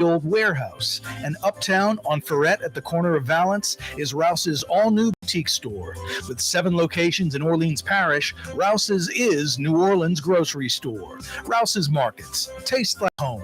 Old Warehouse, and uptown on Ferret at the corner of Valence is Rouse's all-new boutique store. With 7 locations in Orleans Parish, Rouse's is New Orleans' grocery store. Rouse's Markets. Taste like home.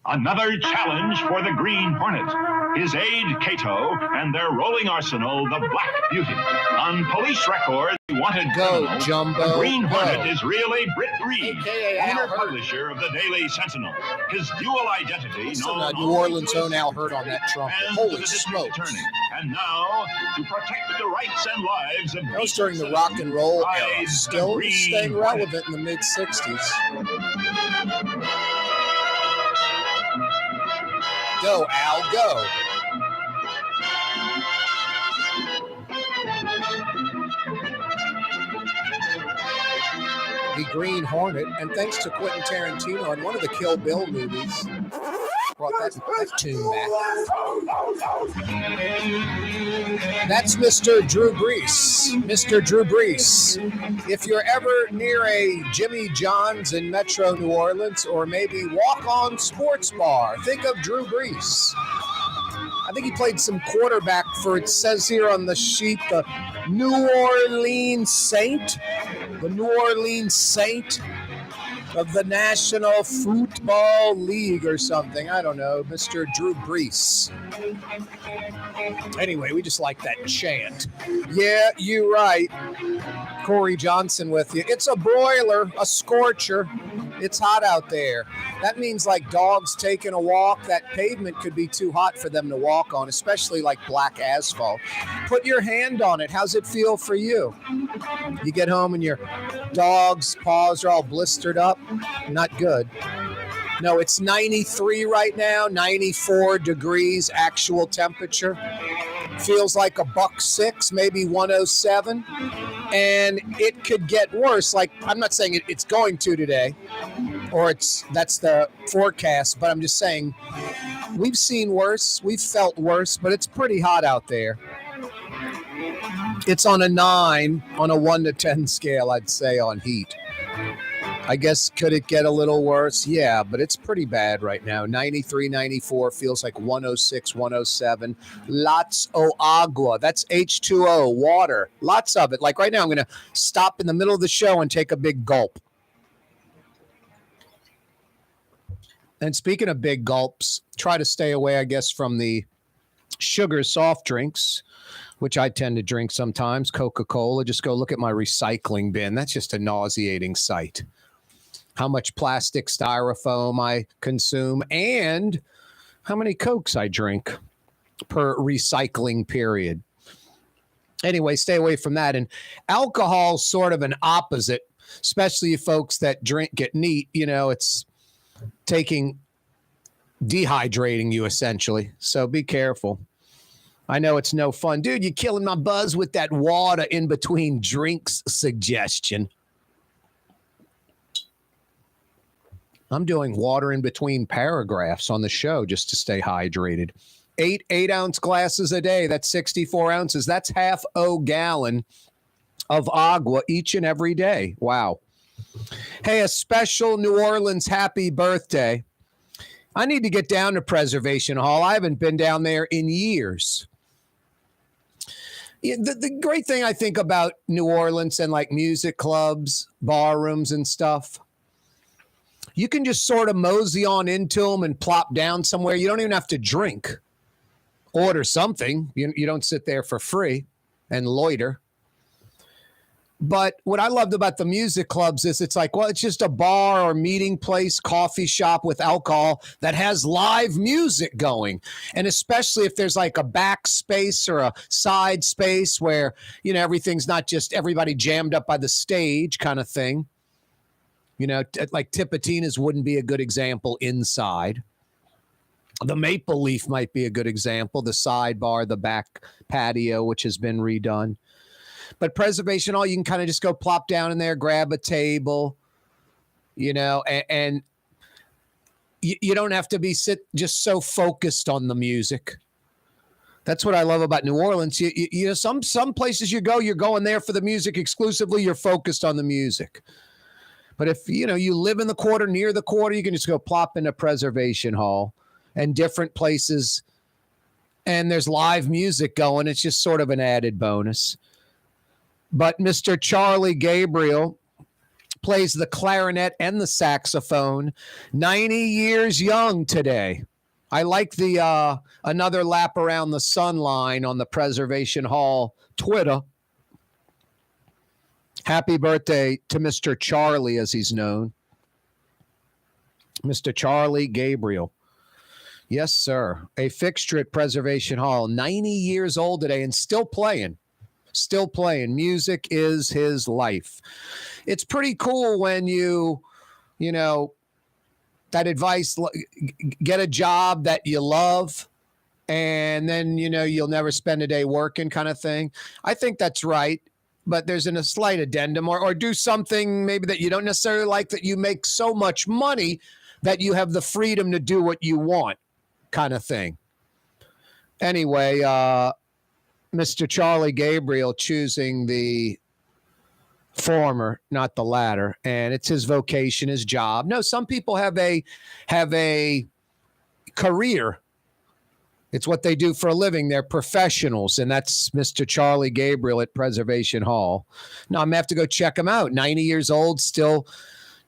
Another challenge for the Green Hornet. His aide, Cato, and their rolling arsenal, the Black Beauty. On police record, wanted criminal, Jumbo, the Green go. Hornet is really Britt Reed, owner Al publisher of the Daily Sentinel. His dual identity, known New Orleans' own Al Hurt on that trumpet. and Holy the district smokes. attorney. And now, to protect the rights and lives of That was during the rock and roll era. Still staying relevant in the mid-'60s. Go, Al, go. The Green Hornet, and thanks to Quentin Tarantino in one of the Kill Bill movies, brought that tune back. That's Mr. Drew Brees. Mr. Drew Brees. If you're ever near a Jimmy John's in Metro New Orleans, or maybe Walk On Sports Bar, think of Drew Brees. I think he played some quarterback for, it says here on the sheet, the New Orleans Saint. The New Orleans Saint of the National Football League or something. I don't know. Mr. Drew Brees. Anyway, we just like that chant. Yeah, you're right. Corey Johnson with you. It's a broiler, a scorcher. It's hot out there. That means like dogs taking a walk. That pavement could be too hot for them to walk on, especially like black asphalt. Put your hand on it. How's it feel for you? You get home and your dog's paws are all blistered up. Not good. No, it's 93 right now, 94 degrees actual temperature. Feels like a $106, maybe 107. And it could get worse. Like, I'm not saying it's going to today, or that's the forecast, but I'm just saying we've seen worse, we've felt worse, but it's pretty hot out there. It's on a 9 on a 1 to 10 scale, I'd say, on heat. I guess, could it get a little worse? Yeah, but it's pretty bad right now. 93, 94, feels like 106, 107. Lots of agua. That's H2O, water. Lots of it. Like right now, I'm going to stop in the middle of the show and take a big gulp. And speaking of big gulps, try to stay away, I guess, from the sugar soft drinks, which I tend to drink sometimes. Coca-Cola. Just go look at my recycling bin. That's just a nauseating sight. How much plastic styrofoam I consume and how many Cokes I drink per recycling period. Anyway, stay away from that. And alcohol's sort of an opposite, especially you folks that get neat. You know, it's dehydrating you essentially. So be careful. I know it's no fun. Dude, you're killing my buzz with that water in between drinks suggestion. I'm doing water in between paragraphs on the show just to stay hydrated. 8-ounce glasses a day. That's 64 ounces. That's half a gallon of agua each and every day. Wow. Hey, a special New Orleans happy birthday. I need to get down to Preservation Hall. I haven't been down there in years. The great thing I think about New Orleans and like music clubs, bar rooms and stuff, you can just sort of mosey on into them and plop down somewhere. You don't even have to drink. Order something. You don't sit there for free and loiter. But what I loved about the music clubs is it's like, well, it's just a bar or meeting place, coffee shop with alcohol that has live music going. And especially if there's like a back space or a side space where, you know, everything's not just everybody jammed up by the stage kind of thing. You know, like Tipitina's wouldn't be a good example inside. The Maple Leaf might be a good example. The sidebar, the back patio, which has been redone. But Preservation Hall, you can kind of just go plop down in there, grab a table, you know, and you don't have to be just so focused on the music. That's what I love about New Orleans. You know, some places you go, you're going there for the music exclusively. You're focused on the music. But if, you live in the quarter, near the quarter, you can just go plop into Preservation Hall and different places. And there's live music going. It's just sort of an added bonus. But Mr. Charlie Gabriel plays the clarinet and the saxophone. 90 years young today. I like the another lap around the sun line on the Preservation Hall Twitter. Happy birthday to Mr. Charlie, as he's known. Mr. Charlie Gabriel. Yes, sir. A fixture at Preservation Hall. 90 years old today and still playing. Still playing. Music is his life. It's pretty cool when that advice, get a job that you love, and then, you'll never spend a day working kind of thing. I think that's right. But there's a slight addendum, or do something maybe that you don't necessarily like, that you make so much money that you have the freedom to do what you want kind of thing. Anyway, Mr. Charlie Gabriel choosing the former, not the latter, and it's his vocation, his job. No, some people have a career. It's what they do for a living. They're professionals, and that's Mr. Charlie Gabriel at Preservation Hall. Now, I'm going to have to go check him out. 90 years old, still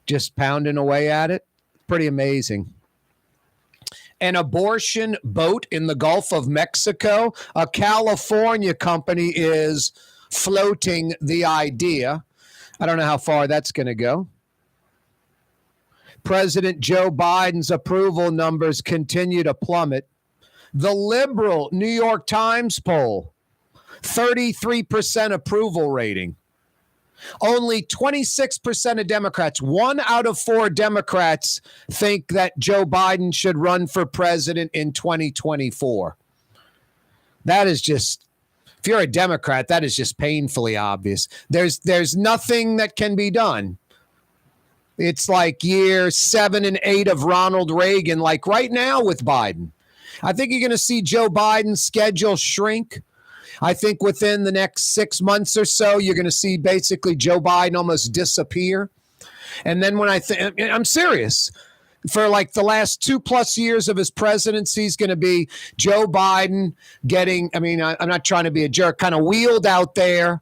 just pounding away at it. Pretty amazing. An abortion boat in the Gulf of Mexico. A California company is floating the idea. I don't know how far that's going to go. President Joe Biden's approval numbers continue to plummet. The liberal New York Times poll, 33% approval rating. Only 26% of Democrats, 1 out of 4 Democrats, think that Joe Biden should run for president in 2024. That is just, if you're a Democrat, that is just painfully obvious. There's nothing that can be done. It's like year 7 and 8 of Ronald Reagan, like right now with Biden. I think you're going to see Joe Biden's schedule shrink. I think within the next 6 months or so, you're going to see basically Joe Biden almost disappear. And then when I'm serious, for like the last 2+ years of his presidency, he's going to be Joe Biden getting, I'm not trying to be a jerk, kind of wheeled out there,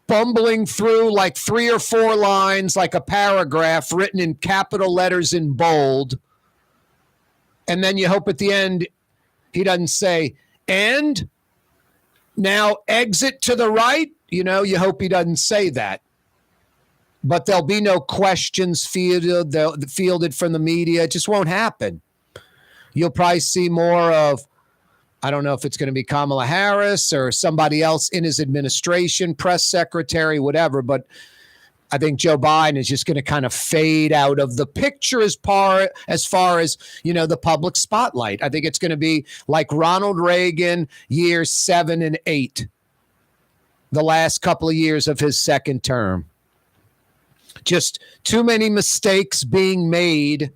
bumbling through like 3 or 4 lines, like a paragraph written in capital letters in bold. And then you hope at the end he doesn't say, and now exit to the right. You hope he doesn't say that. But there'll be no questions fielded from the media. It just won't happen. You'll probably see more of, I don't know if it's going to be Kamala Harris or somebody else in his administration, press secretary, whatever. But I think Joe Biden is just going to kind of fade out of the picture as far as, the public spotlight. I think it's going to be like Ronald Reagan, years 7 and 8, the last couple of years of his second term. Just too many mistakes being made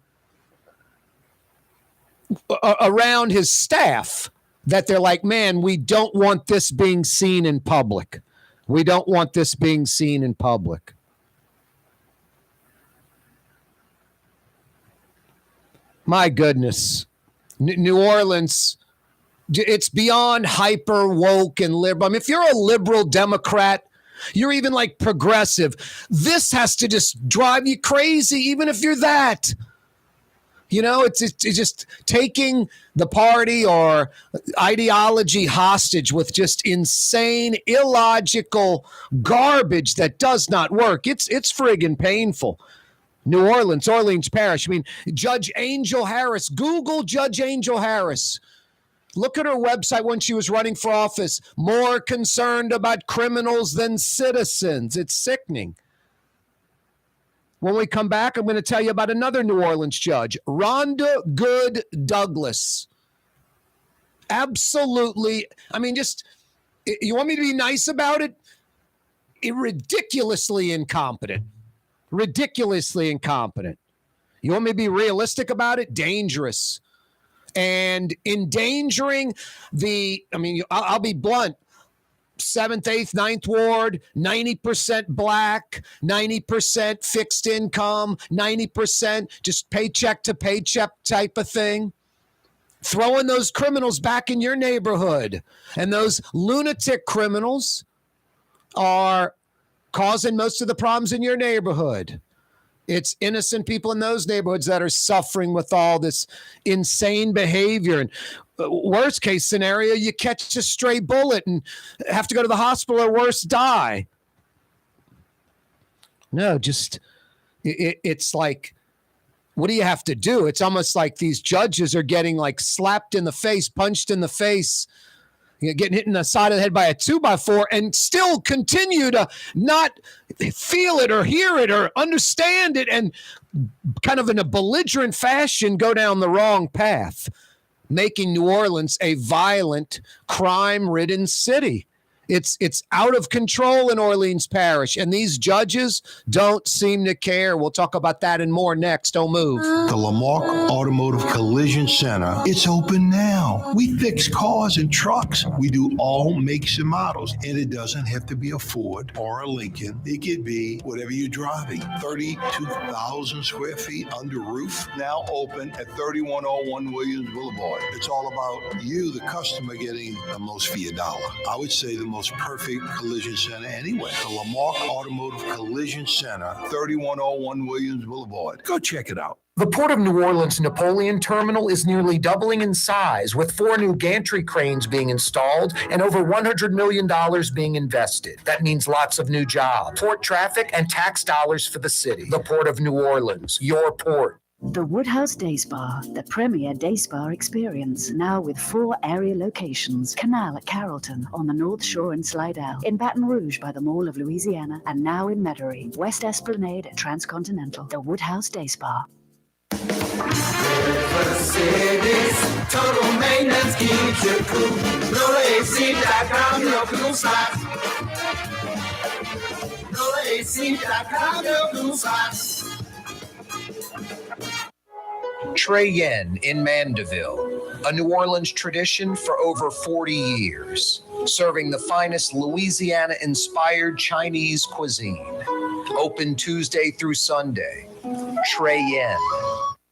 around his staff that they're like, man, we don't want this being seen in public. We don't want this being seen in public. My goodness. New Orleans, it's beyond hyper woke and liberal. If you're a liberal Democrat, you're even like progressive, this has to just drive you crazy, even if you're that. It's just taking the party or ideology hostage with just insane, illogical garbage that does not work. It's friggin' painful. New Orleans Parish. Judge Angel Harris. Google Judge Angel Harris. Look at her website when she was running for office. More concerned about criminals than citizens. It's sickening. When we come back, I'm going to tell you about another New Orleans judge, Rhonda Good Douglas. Absolutely. You want me to be nice about it? Ridiculously incompetent. Ridiculously incompetent. You want me to be realistic about it? Dangerous. And endangering I'll be blunt. 7th, 8th, 9th Ward, 90% black, 90% fixed income, 90% just paycheck to paycheck type of thing. Throwing those criminals back in your neighborhood. And those lunatic criminals are causing most of the problems in your neighborhood. It's innocent people in those neighborhoods that are suffering with all this insane behavior. And worst case scenario, you catch a stray bullet and have to go to the hospital or worse, die. No, just it's like, what do you have to do? It's almost like these judges are getting like slapped in the face, punched in the face, getting hit in the side of the head by a 2x4 and still continue to not feel it or hear it or understand it and kind of in a belligerent fashion go down the wrong path, making New Orleans a violent, crime-ridden city. It's out of control in Orleans Parish, and these judges don't seem to care. We'll talk about that and more next. Don't move. The Lamarck Automotive Collision Center, it's open now. We fix cars and trucks. We do all makes and models, and it doesn't have to be a Ford or a Lincoln. It could be whatever you're driving. 32,000 square feet under roof, now open at 3101 Williams Boulevard. It's all about you, the customer, getting the most for your dollar. I would say the most perfect collision center anyway. The Lamarck Automotive Collision Center, 3101 Williams Boulevard. Go check it out. The Port of New Orleans Napoleon Terminal is nearly doubling in size, with 4 new gantry cranes being installed and over $100 million being invested. That means lots of new jobs, port traffic, and tax dollars for the city. The Port of New Orleans, your port. The Woodhouse Day Spa, the premier day spa experience, now with 4 area locations. Canal at Carrollton, on the North Shore and Slidell, in Baton Rouge by the Mall of Louisiana, and now in Metairie, West Esplanade at Transcontinental. The Woodhouse Day Spa. Mercedes, total maintenance keeps you cool. NolaAC.com, your cool spots. NolaAC.com, your cool spots. Trey Yen in Mandeville, a New Orleans tradition for over 40 years, serving the finest Louisiana-inspired Chinese cuisine. Open Tuesday through Sunday. Trey Yen.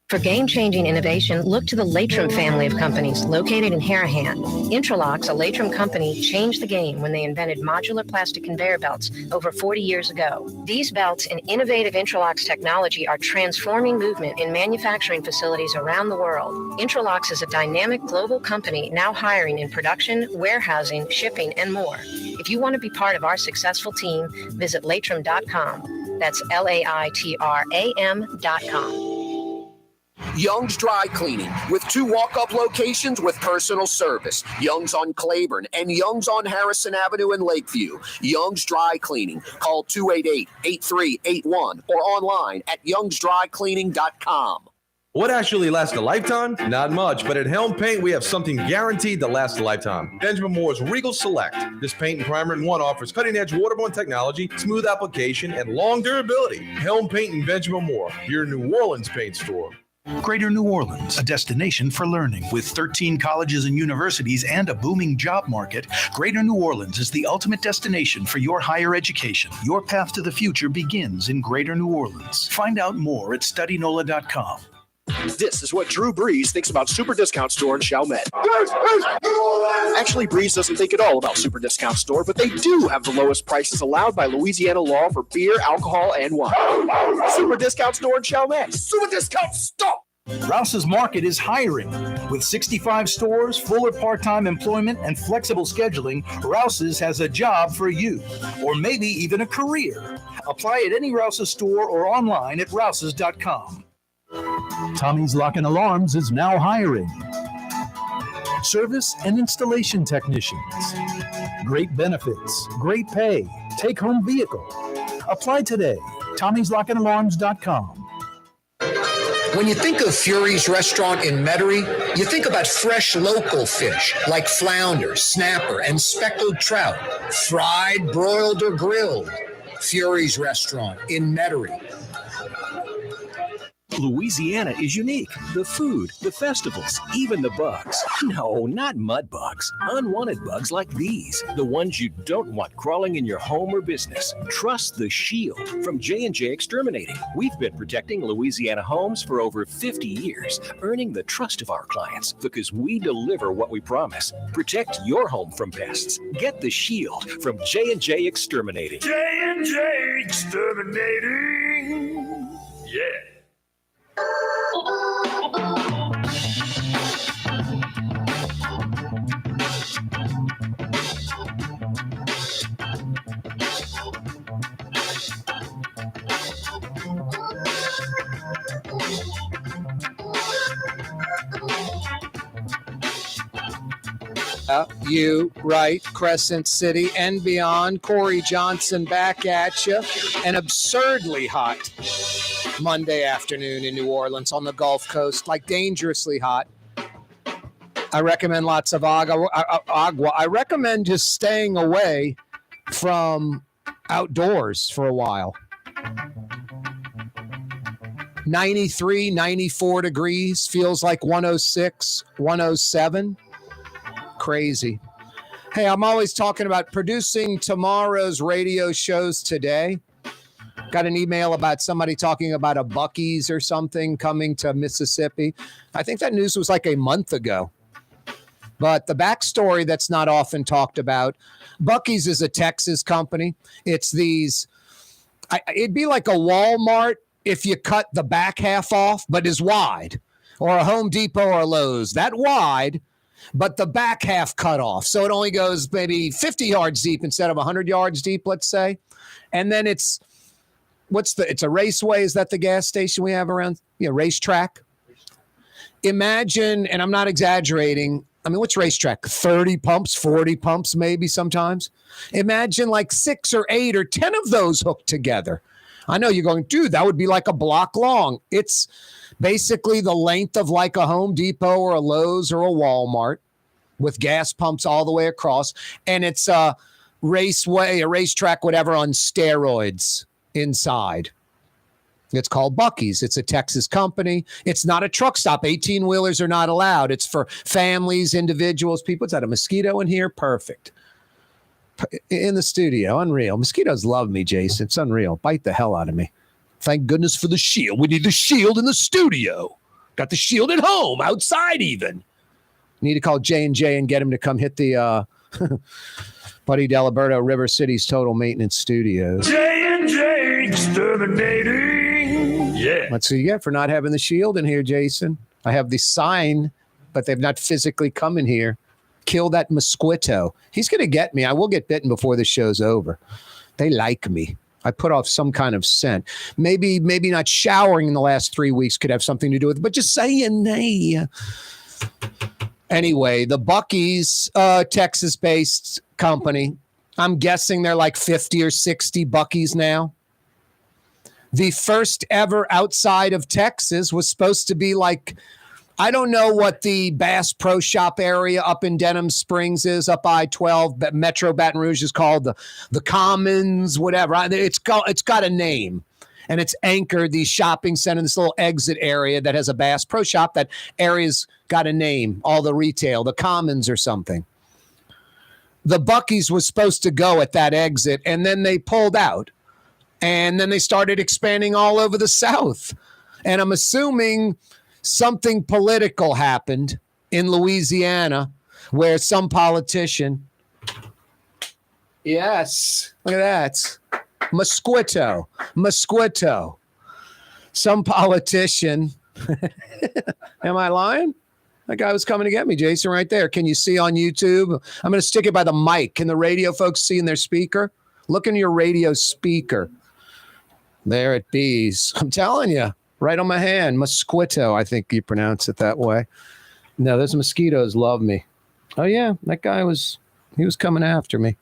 For game-changing innovation, look to the Latrim family of companies located in Harahan. Intralox, a Latrim company, changed the game when they invented modular plastic conveyor belts over 40 years ago. These belts and innovative Intralox technology are transforming movement in manufacturing facilities around the world. Intralox is a dynamic global company now hiring in production, warehousing, shipping, and more. If you want to be part of our successful team, visit Latrim.com. That's LAITRAM.com. Young's Dry Cleaning, with 2 walk-up locations with personal service. Young's on Claiborne and Young's on Harrison Avenue in Lakeview. Young's Dry Cleaning. Call 288-8381 or online at youngsdrycleaning.com. What actually lasts a lifetime? Not much, but at Helm Paint, we have something guaranteed to last a lifetime. Benjamin Moore's Regal Select. This paint and primer in one offers cutting-edge waterborne technology, smooth application, and long durability. Helm Paint and Benjamin Moore, your New Orleans paint store. Greater New Orleans, a destination for learning. With 13 colleges and universities and a booming job market, Greater New Orleans is the ultimate destination for your higher education. Your path to the future begins in Greater New Orleans. Find out more at studynola.com. This is what Drew Brees thinks about Super Discount Store in Chalmette. Actually, Brees doesn't think at all about Super Discount Store, but they do have the lowest prices allowed by Louisiana law for beer, alcohol, and wine. Super Discount Store in Chalmette. Super Discount Store! Rouse's Market is hiring. With 65 stores, fuller part-time employment, and flexible scheduling, Rouse's has a job for you, or maybe even a career. Apply at any Rouse's store or online at rouses.com. Tommy's Lock and Alarms is now hiring. Service and installation technicians. Great benefits, great pay, take-home vehicle. Apply today. Tommy'sLockandAlarms.com. When you think of Fury's restaurant in Metairie, you think about fresh local fish like flounder, snapper, and speckled trout, fried, broiled, or grilled. Fury's restaurant in Metairie. Louisiana is unique. The food, the festivals, even the bugs. No, not mud bugs. Unwanted bugs like these. The ones you don't want crawling in your home or business. Trust the Shield from J&J Exterminating. We've been protecting Louisiana homes for over 50 years, earning the trust of our clients because we deliver what we promise. Protect your home from pests. Get the Shield from J&J Exterminating. J&J Exterminating. Yeah. You right, Crescent City and beyond. Corey Johnson back at you. An absurdly hot Monday afternoon in New Orleans on the Gulf Coast, like dangerously hot. I recommend lots of agua. I recommend just staying away from outdoors for a while. 93, 94 degrees, feels like 106, 107. Crazy. Hey, I'm always talking about producing tomorrow's radio shows today. Got an email about somebody talking about a Buc-ee's or something coming to Mississippi. I think that news was like a month ago. But the backstory that's not often talked about, Buc-ee's is a Texas company. It's these, it'd be like a Walmart if you cut the back half off, but is wide, or a Home Depot or a Lowe's, that wide, but the back half cut off. So it only goes maybe 50 yards deep instead of 100 yards deep, let's say. And then it's a Raceway. Is that the gas station we have around? Racetrack. Imagine, and I'm not exaggerating, I mean, what's Racetrack? 30 pumps, 40 pumps maybe sometimes. Imagine like 6 or 8 or 10 of those hooked together. I know you're going, dude, that would be like a block long. It's basically the length of like a Home Depot or a Lowe's or a Walmart with gas pumps all the way across. And it's a Raceway, a racetrack, whatever, on steroids inside. It's called Buc-ee's. It's a Texas company. It's not a truck stop. 18-wheelers are not allowed. It's for families, individuals, people. Is that a mosquito in here? Perfect. In the studio. Unreal. Mosquitoes love me, Jason. It's unreal. Bite the hell out of me. Thank goodness for the shield. We need the shield in the studio. Got the shield at home, outside even. Need to call J&J and get him to come hit the Buddy Deliberto River City's Total Maintenance Studios. J&J Exterminating. Yeah. That's what you get for not having the shield in here, Jason. I have the sign, but they've not physically come in here. Kill that mosquito. He's going to get me. I will get bitten before the show's over. They like me. I put off some kind of scent. Maybe not showering in the last 3 weeks could have something to do with it, but just saying, hey. Anyway, the Buc-ee's, Texas-based company. I'm guessing they're like 50 or 60 Buc-ee's now. The first ever outside of Texas was supposed to be like, I don't know what the Bass Pro Shop area up in Denham Springs is, up I-12, but Metro Baton Rouge is called the Commons, whatever. It's got a name, and it's anchored the shopping center, this little exit area that has a Bass Pro Shop. That area's got a name, all the retail, the Commons or something. The Buc-ee's was supposed to go at that exit, and then they pulled out, and then they started expanding all over the South. And I'm assuming something political happened in Louisiana where some politician, yes, look at that, mosquito, some politician, am I lying? That guy was coming to get me, Jason, right there. Can you see on YouTube? I'm going to stick it by the mic. Can the radio folks see in their speaker? Look in your radio speaker. There it bees. I'm telling you. Right on my hand. Mosquito, I think you pronounce it that way. No, those mosquitoes love me. Oh, yeah, that guy was coming after me.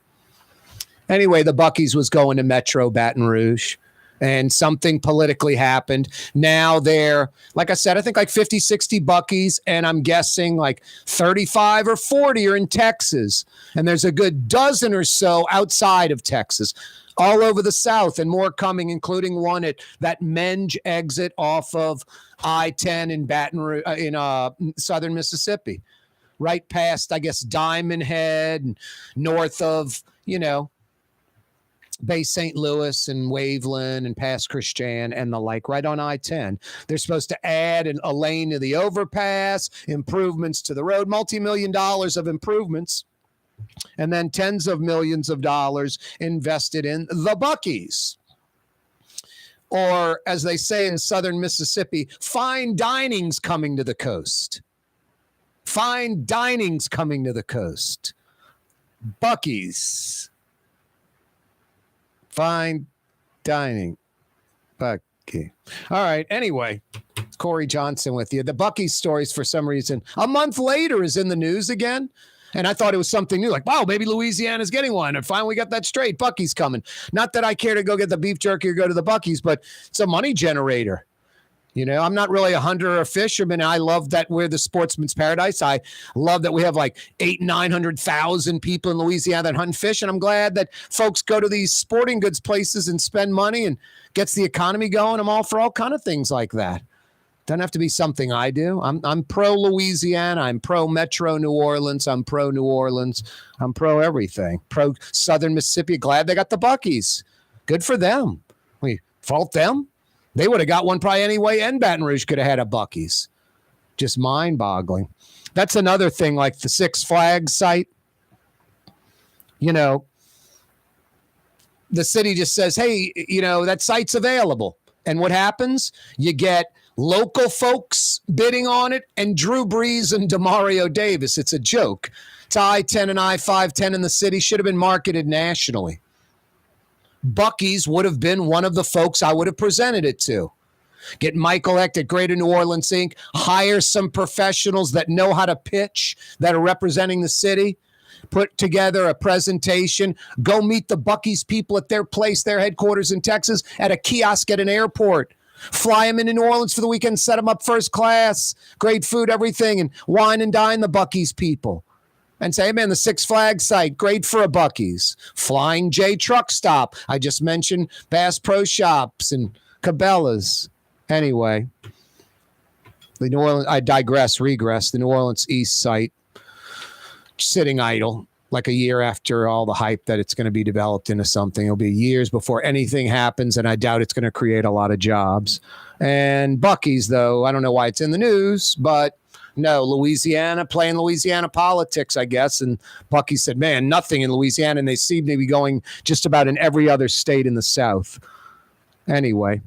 Anyway, the Buc-ee's was going to Metro Baton Rouge, and something politically happened. Now they're, like I said, I think like 50, 60 Buc-ee's, and I'm guessing like 35 or 40 are in Texas, and there's a good dozen or so outside of Texas. all over the South, and more coming, including one at that Menge exit off of I-10 in Baton Rouge, in southern Mississippi, right past, I guess, Diamond Head, and north of, Bay St. Louis and Waveland and past Christian and the like, right on I-10. They're supposed to add a lane to the overpass, improvements to the road, multi-million dollars of improvements, and then tens of millions of dollars invested in the Buc-ee's. Or, as they say in southern Mississippi, fine dining's coming to the coast. Fine dining's coming to the coast. Buc-ee's. Fine dining. Buc-ee. All right. Anyway, Corey Johnson with you. The Buc-ee's stories, for some reason, a month later is in the news again. And I thought it was something new, like, wow, maybe Louisiana's getting one. And finally got that straight. Buc-ee's coming. Not that I care to go get the beef jerky or go to the Buc-ee's, but it's a money generator. I'm not really a hunter or a fisherman. I love that we're the sportsman's paradise. I love that we have like 800,000-900,000 people in Louisiana that hunt and fish. And I'm glad that folks go to these sporting goods places and spend money and gets the economy going. I'm all for all kind of things like that. Doesn't have to be something I do. I'm pro Louisiana. I'm pro Metro New Orleans. I'm pro New Orleans. I'm pro everything. Pro Southern Mississippi. Glad they got the Buc-ee's. Good for them. We fault them. They would have got one probably anyway, and Baton Rouge could have had a Buc-ee's. Just mind-boggling. That's another thing, like the Six Flags site. The city just says, hey, that site's available. And what happens? You get local folks bidding on it, and Drew Brees and Demario Davis. It's a joke. It's I-10 and I-510 in the city. Should have been marketed nationally. Buc-ee's would have been one of the folks I would have presented it to. Get Michael Hecht at Greater New Orleans Inc., hire some professionals that know how to pitch, that are representing the city, put together a presentation, go meet the Buc-ee's people at their place, their headquarters in Texas, at a kiosk at an airport. Fly them into New Orleans for the weekend, set them up first class, great food, everything, and wine and dine the Buc-ee's people. And say, hey, man, the Six Flags site, great for a Buc-ee's. Flying J truck stop. I just mentioned Bass Pro Shops and Cabela's. Anyway, the New Orleans, I regress. The New Orleans East site, sitting idle, like a year after all the hype that it's going to be developed into something. It'll be years before anything happens, and I doubt it's going to create a lot of jobs. And Buc-ee's, though, I don't know why it's in the news, but no, Louisiana, playing Louisiana politics, I guess. And Buc-ee said, man, nothing in Louisiana, and they seem to be going just about in every other state in the South. Anyway,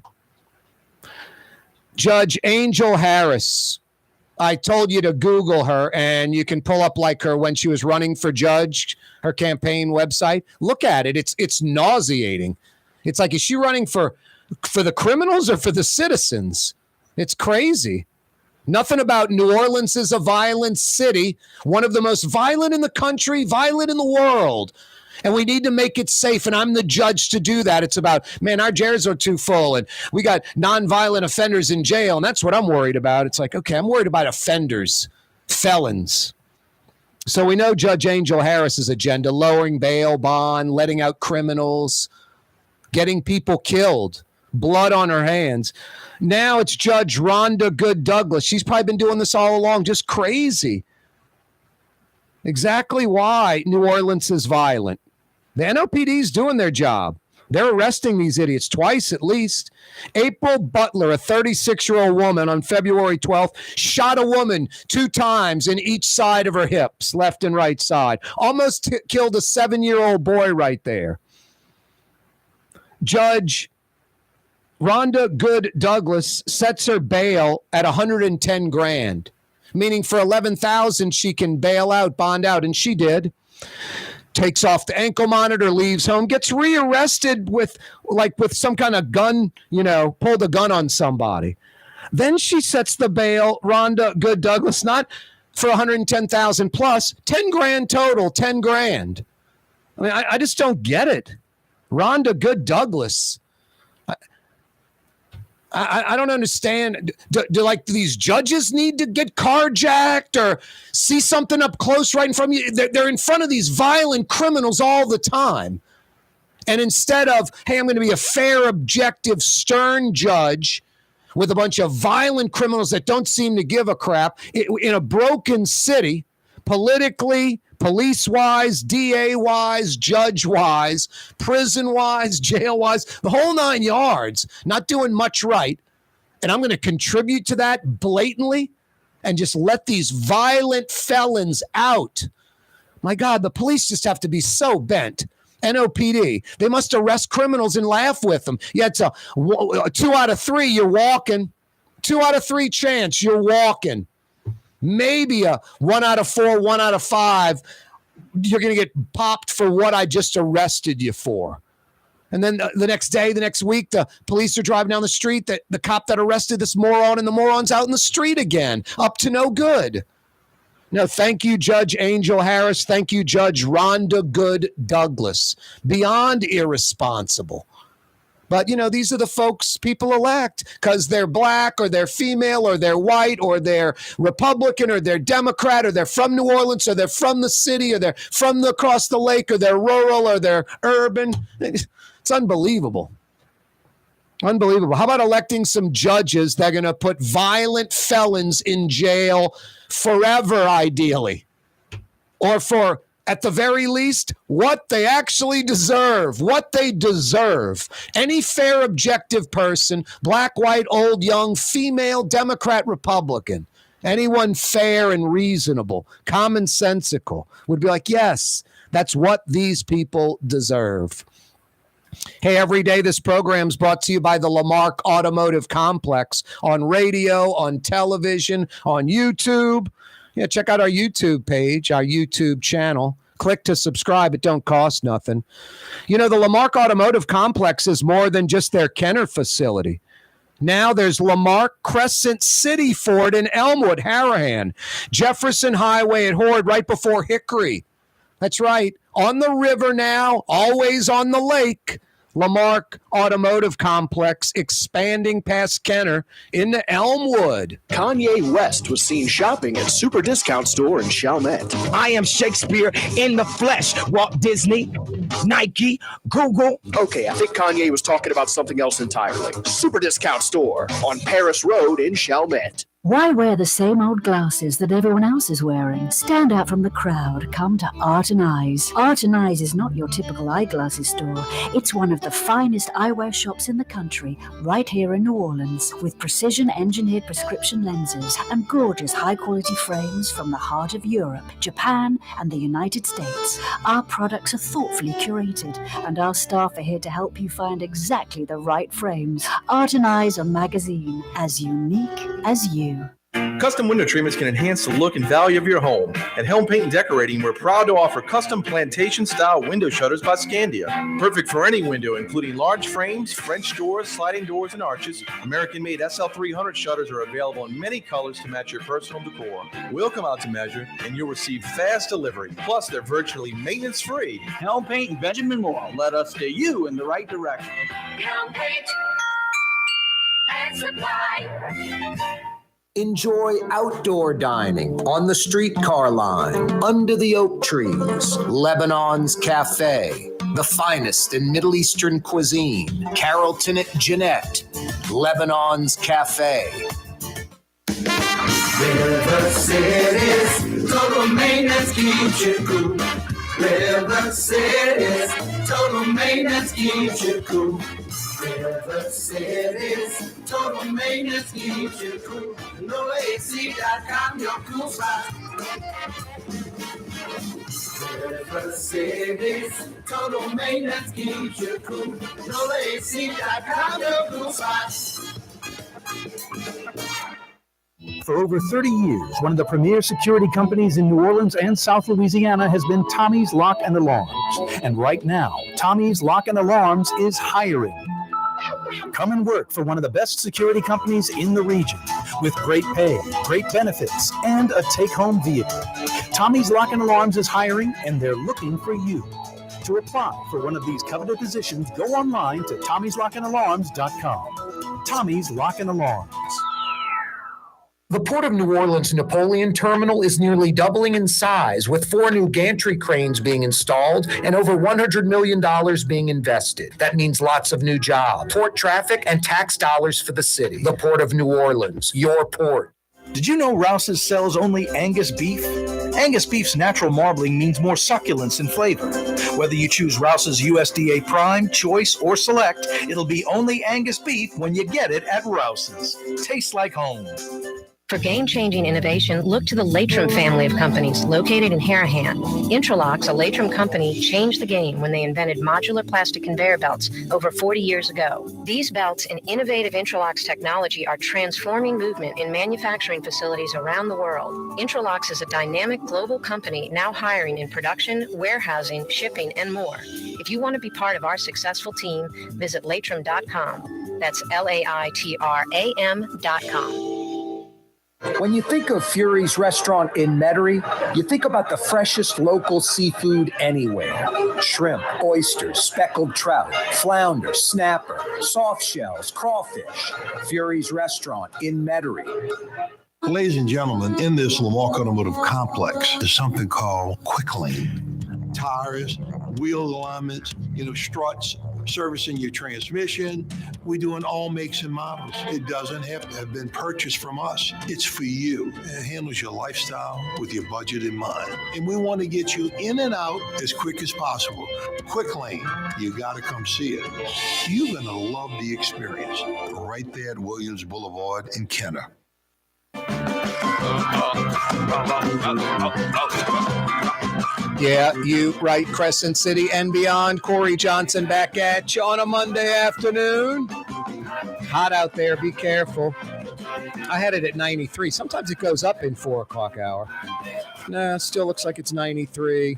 Judge Angel Harris. I told you to Google her, and you can pull up like her when she was running for judge, her campaign website. Look at it. It's nauseating. It's like, is she running for the criminals or for the citizens? It's crazy. Nothing about New Orleans is a violent city, one of the most violent in the country, violent in the world. And we need to make it safe, and I'm the judge to do that. It's about, man, our jails are too full, and we got nonviolent offenders in jail, and that's what I'm worried about. It's like, okay, I'm worried about offenders, felons. So we know Judge Angel Harris's agenda, lowering bail bond, letting out criminals, getting people killed, blood on her hands. Now it's Judge Rhonda Good Douglas. She's probably been doing this all along, just crazy. Exactly why New Orleans is violent. The NOPD's doing their job. They're arresting these idiots twice at least. April Butler, a 36-year-old woman, on February 12th, shot a woman 2 times in each side of her hips, left and right side. Almost killed a 7-year-old boy right there. Judge Rhonda Good Douglas sets her bail at $110,000, meaning for $11,000 she can bail out, bond out, and she did. Takes off the ankle monitor, leaves home, gets rearrested with some kind of gun, pulled a gun on somebody. Then she sets the bail, Rhonda Good Douglas, not for $110,000 plus, $10,000 total, $10,000. I mean, I just don't get it. Rhonda Good Douglas. I don't understand. Do these judges need to get carjacked or see something up close right in front of you? They're in front of these violent criminals all the time. And instead of, hey, I'm going to be a fair, objective, stern judge with a bunch of violent criminals that don't seem to give a crap in a broken city, politically, police-wise, DA-wise, judge-wise, prison-wise, jail-wise, the whole 9 yards, not doing much right. And I'm going to contribute to that blatantly and just let these violent felons out. My God, the police just have to be so bent. NOPD, they must arrest criminals and laugh with them. Yeah, it's a 2 out of 3, you're walking. 2 out of 3 chance, you're walking. Maybe a 1 out of 4, 1 out of 5, you're going to get popped for what I just arrested you for. And then the next day, the next week, the police are driving down the street, the cop that arrested this moron, and the moron's out in the street again, up to no good. No, thank you, Judge Angel Harris. Thank you, Judge Rhonda Good Douglas. Beyond irresponsible. But, these are the folks people elect because they're black or they're female or they're white or they're Republican or they're Democrat or they're from New Orleans or they're from the city or they're from across the lake or they're rural or they're urban. It's unbelievable. Unbelievable. How about electing some judges that are going to put violent felons in jail forever, ideally, or for, at the very least, what they actually deserve, what they deserve. Any fair, objective person, black, white, old, young, female, Democrat, Republican, anyone fair and reasonable, commonsensical would be like, yes, that's what these people deserve. Hey, every day this program is brought to you by the Lamarck Automotive Complex on radio, on television, on YouTube. Yeah, check out our YouTube page, our YouTube channel. Click to subscribe. It don't cost nothing. The Lamarck Automotive Complex is more than just their Kenner facility. Now there's Lamarck Crescent City Ford in Elmwood, Harahan, Jefferson Highway at Horde right before Hickory. That's right. On the river now, always on the lake. Lamarck Automotive Complex expanding past Kenner into Elmwood. Kanye West was seen shopping at Super Discount Store in Chalmette. I am Shakespeare in the flesh. Walt Disney, Nike, Google. Okay, I think Kanye was talking about something else entirely. Super Discount Store on Paris Road in Chalmette. Why wear the same old glasses that everyone else is wearing? Stand out from the crowd. Come to Art and Eyes. Art and Eyes is not your typical eyeglasses store. It's one of the finest eyewear shops in the country, right here in New Orleans, with precision-engineered prescription lenses and gorgeous high-quality frames from the heart of Europe, Japan, and the United States. Our products are thoughtfully curated, and our staff are here to help you find exactly the right frames. Art and Eyes, a magazine as unique as you. Custom window treatments can enhance the look and value of your home. At Helm Paint and Decorating, we're proud to offer custom plantation-style window shutters by Scandia. Perfect for any window, including large frames, French doors, sliding doors, and arches. American-made SL300 shutters are available in many colors to match your personal decor. We'll come out to measure, and you'll receive fast delivery. Plus, they're virtually maintenance-free. Helm Paint and Benjamin Moore let us steer you in the right direction. Helm Paint and Supply. Enjoy outdoor dining on the streetcar line, under the oak trees, Lebanon's Cafe, the finest in Middle Eastern cuisine, Carrollton at Jeanette, Lebanon's Cafe. River City's total maintenance keeps you cool. River City's total maintenance keeps you cool. River City's total maintenance keeps you cool. NoAC.com, your cool spot. River City's total maintenance keeps you cool. NoAC.com, your cool spot. For over 30 years, one of the premier security companies in New Orleans and South Louisiana has been Tommy's Lock and Alarms. And right now, Tommy's Lock and Alarms is hiring. Come and work for one of the best security companies in the region with great pay, great benefits, and a take-home vehicle. Tommy's Lock and Alarms is hiring, and they're looking for you. To apply for one of these coveted positions, go online to tommyslockandalarms.com. Tommy's Lock and Alarms. The Port of New Orleans Napoleon Terminal is nearly doubling in size, with 4 new gantry cranes being installed and over $100 million being invested. That means lots of new jobs, port traffic, and tax dollars for the city. The Port of New Orleans, your port. Did you know Rouse's sells only Angus beef? Angus beef's natural marbling means more succulence and flavor. Whether you choose Rouse's USDA Prime, Choice, or Select, it'll be only Angus beef when you get it at Rouse's. Tastes like home. For game-changing innovation, look to the Latrim family of companies located in Harahan. Intralox, a Latrim company, changed the game when they invented modular plastic conveyor belts over 40 years ago. These belts and innovative Intralox technology are transforming movement in manufacturing facilities around the world. Intralox is a dynamic global company now hiring in production, warehousing, shipping, and more. If you want to be part of our successful team, visit latrim.com. That's LAITRAM.com. When you think of Fury's restaurant in Metairie, you think about the freshest local seafood anywhere. Shrimp, oysters, speckled trout, flounder, snapper, soft shells, crawfish. Fury's restaurant in Metairie. Ladies and gentlemen, in this Lamar Automotive Complex, there's something called Quick Lane. Tires, wheel alignments, struts, servicing your transmission. We're doing all makes and models. It doesn't have to have been purchased from us. It's for you. It handles your lifestyle with your budget in mind. And we want to get you in and out as quick as possible. Quick Lane, you got to come see it. You're going to love the experience right there at Williams Boulevard in Kenner. Yeah, you right, Crescent City and beyond. Corey Johnson back at you on a Monday afternoon. Hot out there, be careful. I had it at 93. Sometimes it goes up in 4 o'clock hour. No, still looks like it's 93.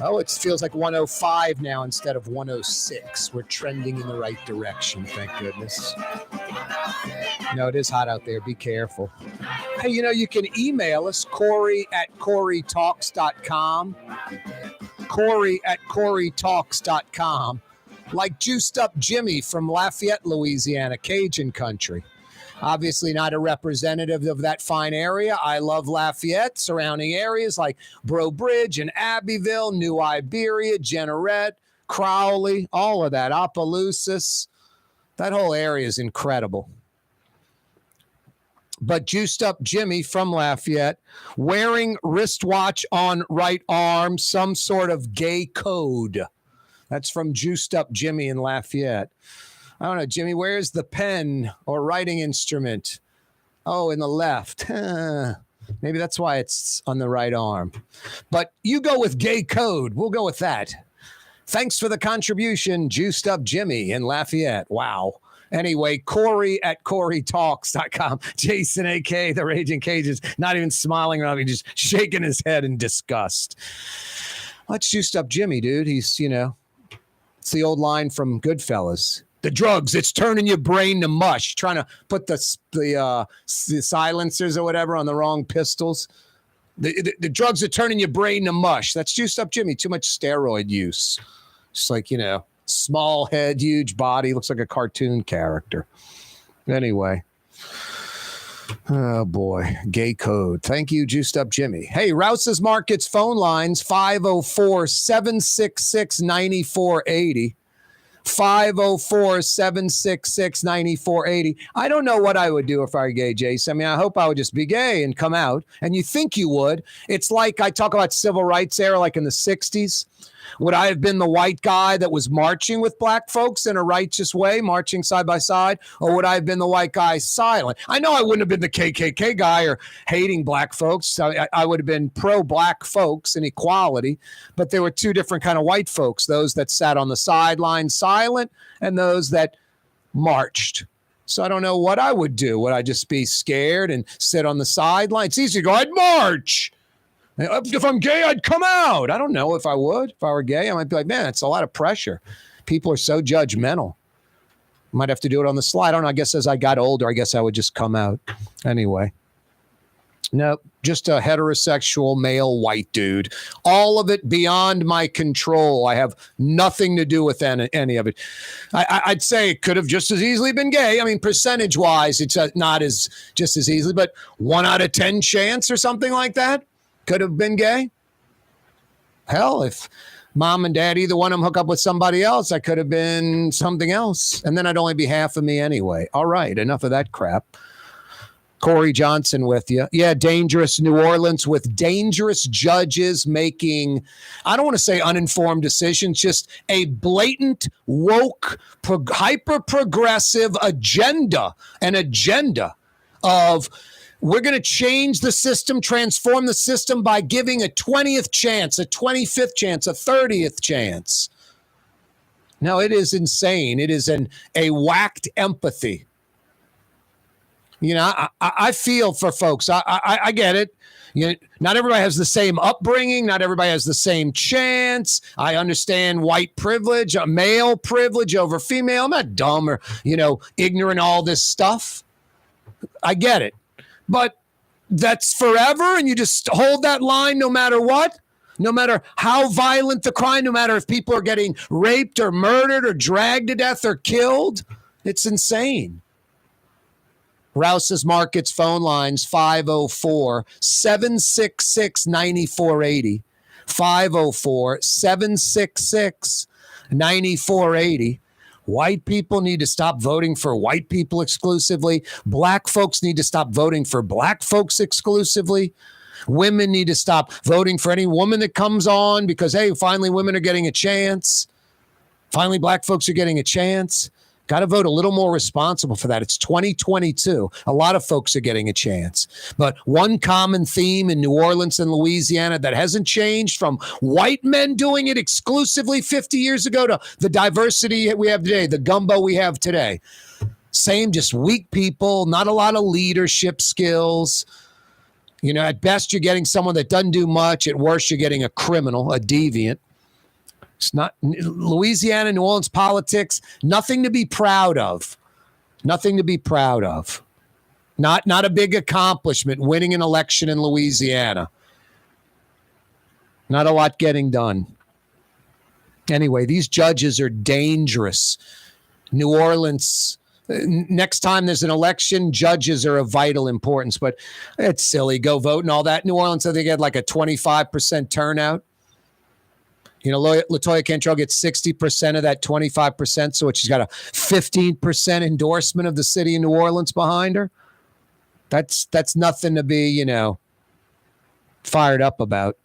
Oh, it feels like 105 now instead of 106. We're trending in the right direction, thank goodness. No, it is hot out there. Be careful. Hey, you can email us, Corey@CoreyTalks.com. Corey@CoreyTalks.com. Like Juiced Up Jimmy from Lafayette, Louisiana, Cajun country. Obviously not a representative of that fine area. I love Lafayette, surrounding areas like Breaux Bridge and Abbeville, New Iberia, Jeanerette, Crowley, all of that, Opelousas. That whole area is incredible. But Juiced Up Jimmy from Lafayette, wearing wristwatch on right arm, some sort of gay code. That's from Juiced Up Jimmy in Lafayette. I don't know, Jimmy, where's the pen or writing instrument? Oh, in the left. Maybe that's why it's on the right arm. But you go with gay code. We'll go with that. Thanks for the contribution, Juiced Up Jimmy in Lafayette. Wow. Anyway, Corey@CoreyTalks.com. Jason, a.k.a. The Raging Cages, not even smiling around me, just shaking his head in disgust. Let's Juiced Up Jimmy, dude. He's, it's the old line from Goodfellas. The drugs, it's turning your brain to mush. Trying to put the silencers or whatever on the wrong pistols. The drugs are turning your brain to mush. That's Juiced Up Jimmy. Too much steroid use. Just like, small head, huge body. Looks like a cartoon character. Anyway. Oh, boy. Gay code. Thank you, Juiced Up Jimmy. Hey, Rouse's Markets phone lines, 504-766-9480. 504-766-9480. I don't know what I would do if I were gay, Jason. I mean, I hope I would just be gay and come out. And you think you would. It's like I talk about civil rights era, like in the 60s. Would I have been the white guy that was marching with black folks in a righteous way, marching side by side? Or would I have been the white guy silent? I know I wouldn't have been the KKK guy or hating black folks. I would have been pro-black folks and equality. But there were two different kind of white folks, those that sat on the sidelines silent and those that marched. So I don't know what I would do. Would I just be scared and sit on the sidelines? It's easy to go, I'd march. If I'm gay, I'd come out. I don't know if I would. If I were gay, I might be like, man, it's a lot of pressure. People are so judgmental. Might have to do it on the slide. I don't know. I guess as I got older, I guess I would just come out. Anyway. Nope, just a heterosexual male white dude. All of it beyond my control. I have nothing to do with any of it. I'd say it could have just as easily been gay. I mean, percentage-wise, it's not as just as easily, but 1 out of 10 chance or something like that could have been gay. Hell, if mom and dad, either one of them hook up with somebody else, I could have been something else. And then I'd only be half of me anyway. All right, enough of that crap. Corey Johnson with you. Yeah, dangerous New Orleans with dangerous judges making, I don't want to say uninformed decisions, just a blatant, woke, hyper-progressive agenda of we're going to change the system, transform the system by giving a 20th chance, a 25th chance, a 30th chance. No, it is insane. It is a whacked empathy. You know, I feel for folks. I get it. You know, not everybody has the same upbringing. Not everybody has the same chance. I understand white privilege, male privilege over female. I'm not dumb or, ignorant all this stuff. I get it. But that's forever, and you just hold that line no matter what? No matter how violent the crime, no matter if people are getting raped or murdered or dragged to death or killed? It's insane. Rouse's Markets phone lines 504-766-9480. 504-766-9480. White people need to stop voting for white people exclusively. Black folks need to stop voting for black folks exclusively. Women need to stop voting for any woman that comes on because, hey, finally women are getting a chance. Finally, black folks are getting a chance. Got to vote a little more responsible for that. It's 2022. A lot of folks are getting a chance. But one common theme in New Orleans and Louisiana that hasn't changed from white men doing it exclusively 50 years ago to the diversity we have today, the gumbo we have today. Same, just weak people, not a lot of leadership skills. At best, you're getting someone that doesn't do much. At worst, you're getting a criminal, a deviant. It's not Louisiana, New Orleans politics, nothing to be proud of. Nothing to be proud of. Not a big accomplishment, winning an election in Louisiana. Not a lot getting done. Anyway, these judges are dangerous. New Orleans, next time there's an election, judges are of vital importance, but it's silly. Go vote and all that. New Orleans, I think, had like a 25% turnout. LaToya Cantrell gets 60% of that 25%, so she's got a 15% endorsement of the city of New Orleans behind her. That's nothing to be, fired up about.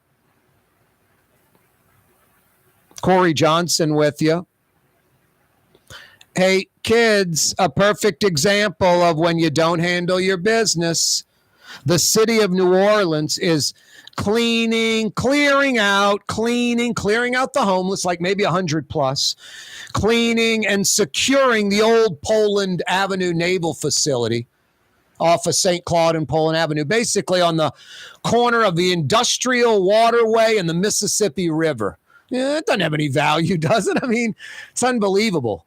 Corey Johnson with you. Hey, kids, a perfect example of when you don't handle your business. The city of New Orleans is clearing out the homeless, like maybe 100 plus, cleaning and securing the old Poland Avenue naval facility off of St. Claude and Poland Avenue, basically on the corner of the industrial waterway and the Mississippi River. Yeah, it doesn't have any value, does it? I mean, it's unbelievable.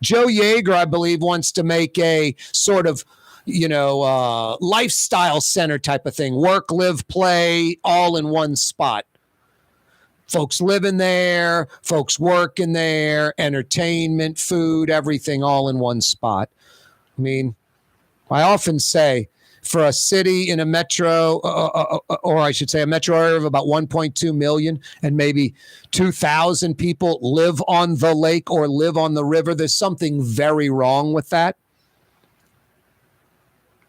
Joe Yeager, I believe, wants to make a sort of lifestyle center type of thing. Work, live, play, all in one spot. Folks living there, folks working there, entertainment, food, everything all in one spot. I mean, I often say for a city in a metro, or I should say a metro area of about 1.2 million and maybe 2,000 people live on the lake or live on the river, there's something very wrong with that.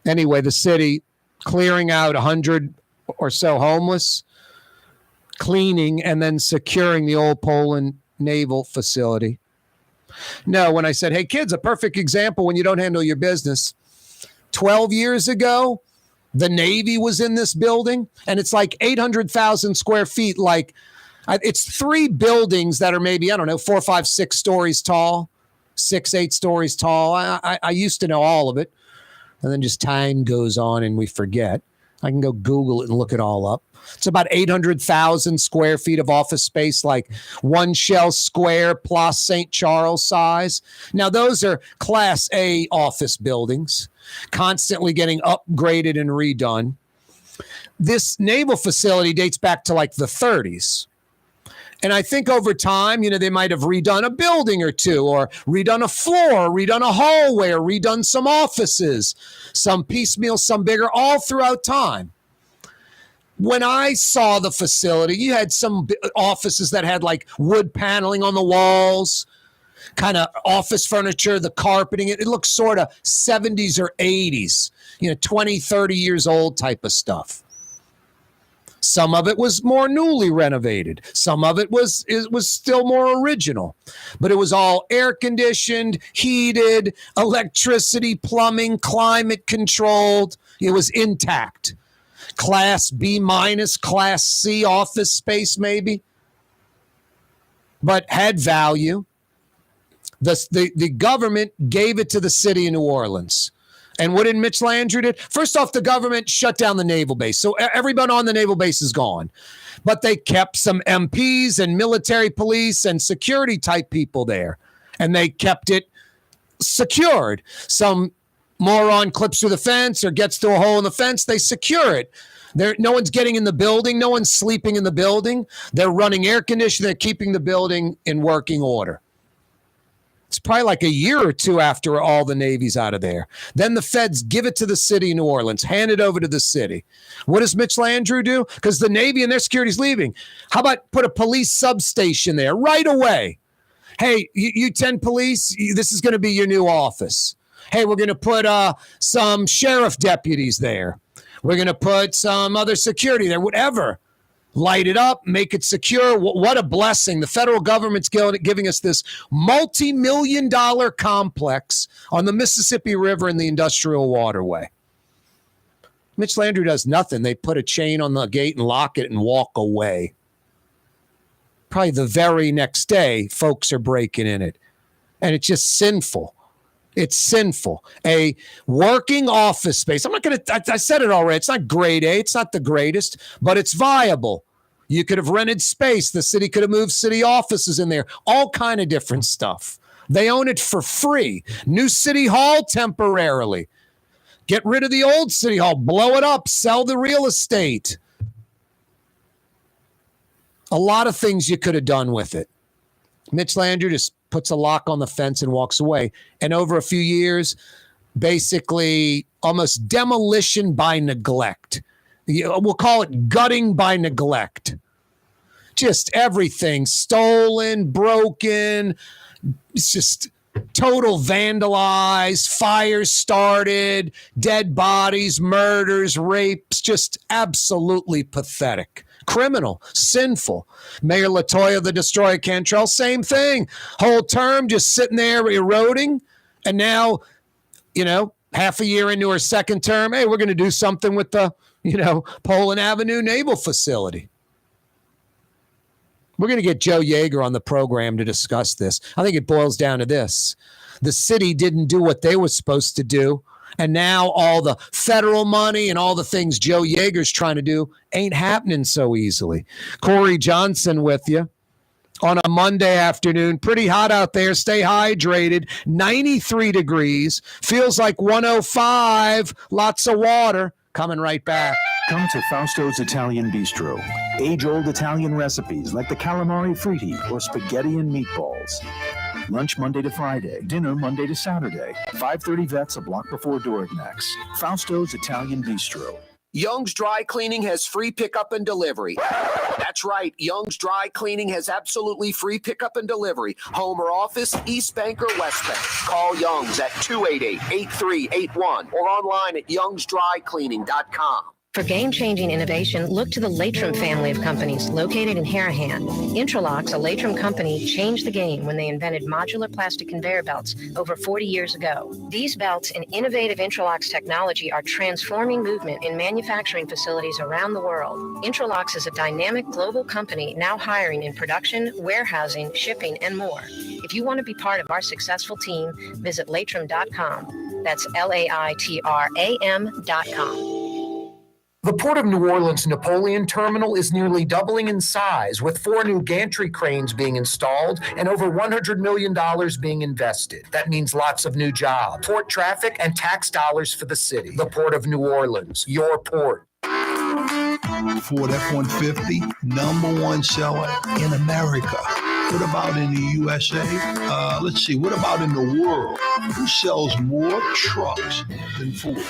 Anyway, the city clearing out 100 or so homeless, cleaning, and then securing the old Poland naval facility. No, when I said, hey, kids, a perfect example when you don't handle your business. 12 years ago, the Navy was in this building, and it's like 800,000 square feet. Like, it's 3 buildings that are maybe, 4, 5, 6 stories tall, 6, 8 stories tall. I used to know all of it. And then just time goes on and we forget. I can go Google it and look it all up. It's about 800,000 square feet of office space, like one Shell Square plus St. Charles size. Now, those are Class A office buildings, constantly getting upgraded and redone. This naval facility dates back to like the 30s. And I think over time, they might have redone a building or two, or redone a floor, redone a hallway, or redone some offices, some piecemeal, some bigger, all throughout time. When I saw the facility, you had some offices that had like wood paneling on the walls, kind of office furniture, the carpeting. It looked sort of 70s or 80s, 20, 30 years old type of stuff. Some of it was more newly renovated. Some of it was still more original. But it was all air conditioned, heated, electricity, plumbing, climate controlled. It was intact. Class B minus, Class C office space maybe. But had value. The government gave it to the city of New Orleans. And what did Mitch Landrieu do? First off, the government shut down the naval base. So everyone on the naval base is gone. But they kept some MPs and military police and security type people there. And they kept it secured. Some moron clips through the fence or gets through a hole in the fence, they secure it. No one's getting in the building. No one's sleeping in the building. They're running air conditioning. They're keeping the building in working order. It's probably like a year or two after all the Navy's out of there. Then the feds give it to the city of New Orleans, hand it over to the city. What does Mitch Landrieu do? Because the Navy and their security's leaving. How about put a police substation there right away? Hey, you 10 police, this is going to be your new office. Hey, we're going to put some sheriff deputies there. We're going to put some other security there, whatever. Light it up, make it secure. What a blessing. The federal government's giving us this multi-million-dollar complex on the Mississippi River and the industrial waterway. Mitch Landrieu does nothing. They put a chain on the gate and lock it and walk away. Probably the very next day, folks are breaking in it. And it's just sinful. It's sinful. A working office space. I said it already. It's not grade A. It's not the greatest, but it's viable. You could have rented space. The city could have moved city offices in there. All kind of different stuff. They own it for free. New city hall temporarily. Get rid of the old city hall. Blow it up. Sell the real estate. A lot of things you could have done with it. Mitch Landrieu just puts a lock on the fence and walks away. And over a few years, basically almost demolition by neglect. We'll call it gutting by neglect. Just everything stolen, broken. It's just total vandalized, fires started, dead bodies, murders, rapes, just absolutely pathetic. Criminal, sinful. Mayor LaToya, the Destroyer Cantrell, same thing. Whole term just sitting there eroding. And now, half a year into her second term, hey, we're going to do something with the, Poland Avenue Naval Facility. We're going to get Joe Yeager on the program to discuss this. I think it boils down to this. The city didn't do what they were supposed to do. And now all the federal money and all the things Joe Yeager's trying to do ain't happening so easily. Corey Johnson with you on a Monday afternoon. Pretty hot out there. Stay hydrated. 93 degrees. Feels like 105. Lots of water. Coming right back. Come to Fausto's Italian Bistro. Age-old Italian recipes like the calamari fritti or spaghetti and meatballs. Lunch Monday to Friday. Dinner Monday to Saturday. 5:30 Vets a block before Dorignax. Fausto's Italian Bistro. Young's Dry Cleaning has free pickup and delivery. That's right. Young's Dry Cleaning has absolutely free pickup and delivery. Home or office, East Bank or West Bank. Call Young's at 288-8381 or online at youngsdrycleaning.com. For game-changing innovation, look to the Latrim family of companies located in Harahan. Intralocks, a Latrim company, changed the game when they invented modular plastic conveyor belts over 40 years ago. These belts and innovative Intralocks technology are transforming movement in manufacturing facilities around the world. Intralocks is a dynamic global company now hiring in production, warehousing, shipping, and more. If you want to be part of our successful team, visit latrim.com. That's LAITRAM.com. The Port of New Orleans Napoleon Terminal is nearly doubling in size, with 4 new gantry cranes being installed and over $100 million being invested. That means lots of new jobs, port traffic, and tax dollars for the city. The Port of New Orleans, your port. Ford F-150, #1 seller in America. What about in the USA? Let's see, what about in the world? Who sells more trucks than Ford?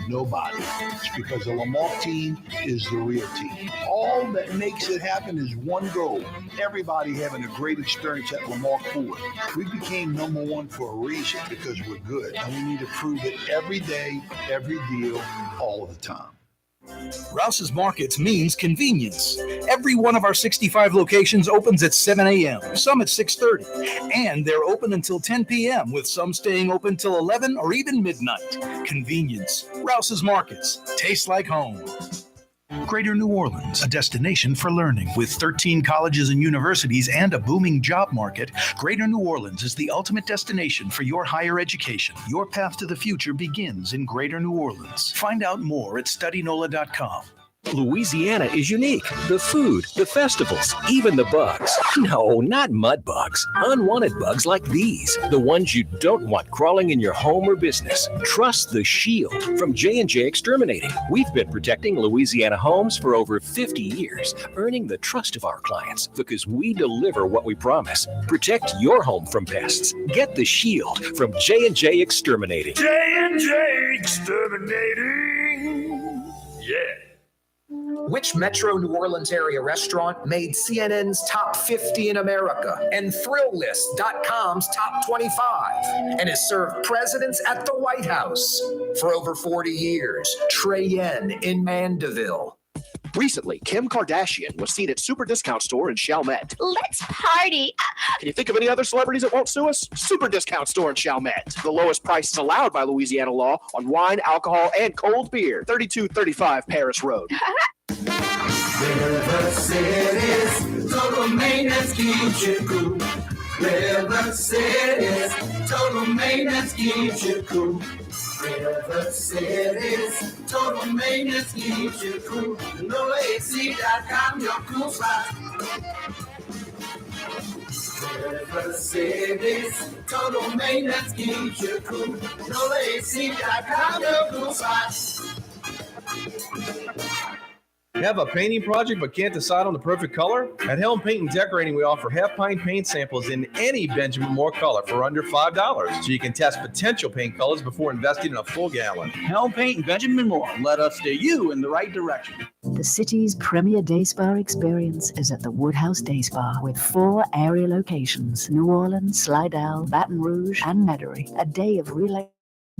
Nobody. It's because the Lamar team is the real team. All that makes it happen is one goal. Everybody having a great experience at Lamar Ford. We became #1 for a reason, because we're good. And we need to prove it every day, every deal, all the time. Rouse's Markets means convenience. Every one of our 65 locations opens at 7 a.m., some at 6:30, and they're open until 10 p.m., with some staying open till 11 or even midnight. Convenience. Rouse's Markets. Tastes like home. Greater New Orleans, a destination for learning. With 13 colleges and universities and a booming job market, Greater New Orleans is the ultimate destination for your higher education. Your path to the future begins in Greater New Orleans. Find out more at studynola.com. Louisiana is unique. The food, the festivals, even the bugs. No, not mud bugs. Unwanted bugs like these. The ones you don't want crawling in your home or business. Trust the Shield from J&J Exterminating. We've been protecting Louisiana homes for over 50 years, earning the trust of our clients because we deliver what we promise. Protect your home from pests. Get the Shield from J&J Exterminating. J&J Exterminating. Yeah. Which Metro New Orleans area restaurant made CNN's top 50 in America and ThrillList.com's top 25 and has served presidents at the White House for over 40 years? Trey Yen in Mandeville. Recently, Kim Kardashian was seen at Super Discount Store in Chalmette. Let's party. Can you think of any other celebrities that won't sue us? Super Discount Store in Chalmette. The lowest prices allowed by Louisiana law on wine, alcohol, and cold beer. 3235 Paris Road. River City's total maintenance keeps you cool. River City's total maintenance keeps you cool. River City's total maintenance keeps you cool. NolaAC.com, your cool spot. River City's total maintenance keeps you cool. NolaAC.com, your cool spot. Have a painting project but can't decide on the perfect color? At Helm Paint and Decorating, we offer half-pint paint samples in any Benjamin Moore color for under $5, so you can test potential paint colors before investing in a full gallon. Helm Paint and Benjamin Moore. Let us steer you in the right direction. The city's premier day spa experience is at the Woodhouse Day Spa with 4 area locations: New Orleans, Slidell, Baton Rouge, and Metairie. A day of relaxation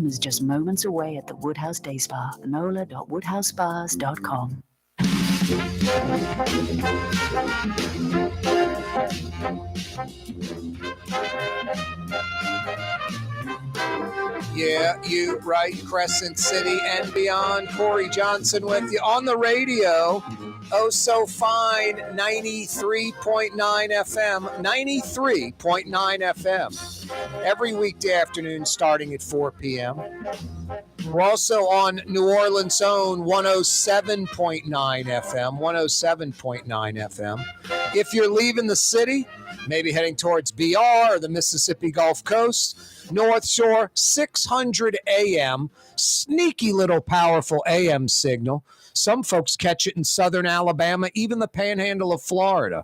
is just moments away at the Woodhouse Day Spa. nola.woodhousespas.com. Yeah, you right, Crescent City and beyond. Corey Johnson with you on the radio. Oh, so fine, 93.9 FM, 93.9 FM. Every weekday afternoon starting at 4 p.m. We're also on New Orleans' own 107.9 FM, 107.9 FM. If you're leaving the city, maybe heading towards BR or the Mississippi Gulf Coast, North Shore, 600 AM, sneaky little powerful AM signal. Some folks catch it in southern Alabama, even the panhandle of Florida.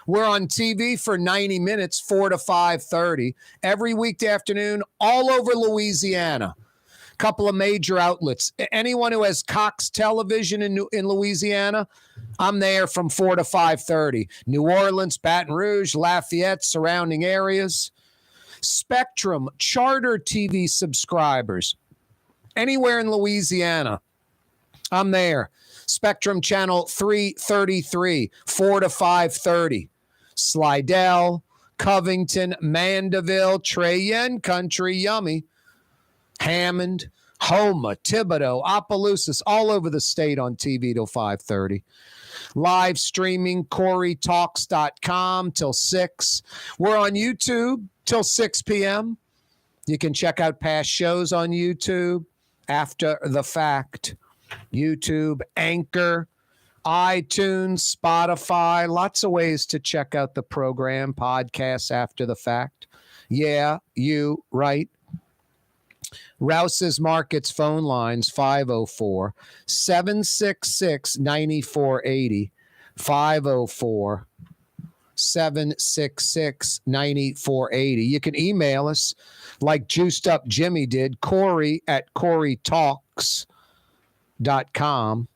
We're on TV for 90 minutes, 4 to 5:30, every weekday afternoon, all over Louisiana. Couple of major outlets. Anyone who has Cox Television in Louisiana, I'm there from 4 to 5:30. New Orleans, Baton Rouge, Lafayette, surrounding areas. Spectrum, Charter TV subscribers. Anywhere in Louisiana, I'm there. Spectrum Channel 333, 4 to 5:30. Slidell, Covington, Mandeville, Cheyenne Country, yummy. Hammond, Homa, Thibodaux, Opelousas, all over the state on TV till 5:30. Live streaming, CoreyTalks.com till 6. We're on YouTube till 6 p.m. You can check out past shows on YouTube after the fact. YouTube, Anchor, iTunes, Spotify, lots of ways to check out the program, podcasts after the fact. Yeah, you right. Rouse's Markets phone lines 504 766 9480. 504 766 9480. You can email us like Juiced Up Jimmy did, Corey at CoreyTalks.com.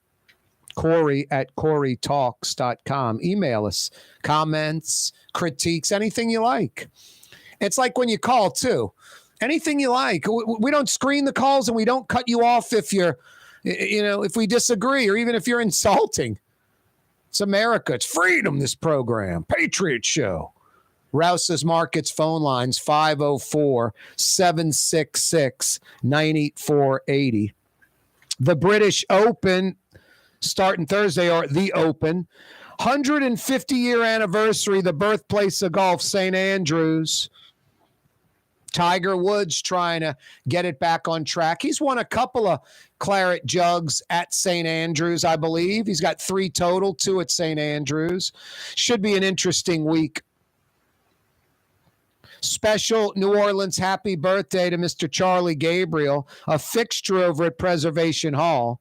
Corey at CoreyTalks.com. Email us comments, critiques, anything you like. It's like when you call, too. Anything you like. We don't screen the calls and we don't cut you off if you're, if we disagree or even if you're insulting. It's America. It's freedom, this program. Patriot Show. Rouse's Markets phone lines 504 766 9480. The British Open starting Thursday, or the Open. 150-year anniversary, the birthplace of golf, St. Andrews. Tiger Woods trying to get it back on track. He's won a couple of claret jugs at St. Andrews, I believe. He's got 3 total, 2 at St. Andrews. Should be an interesting week. Special New Orleans happy birthday to Mr. Charlie Gabriel, a fixture over at Preservation Hall.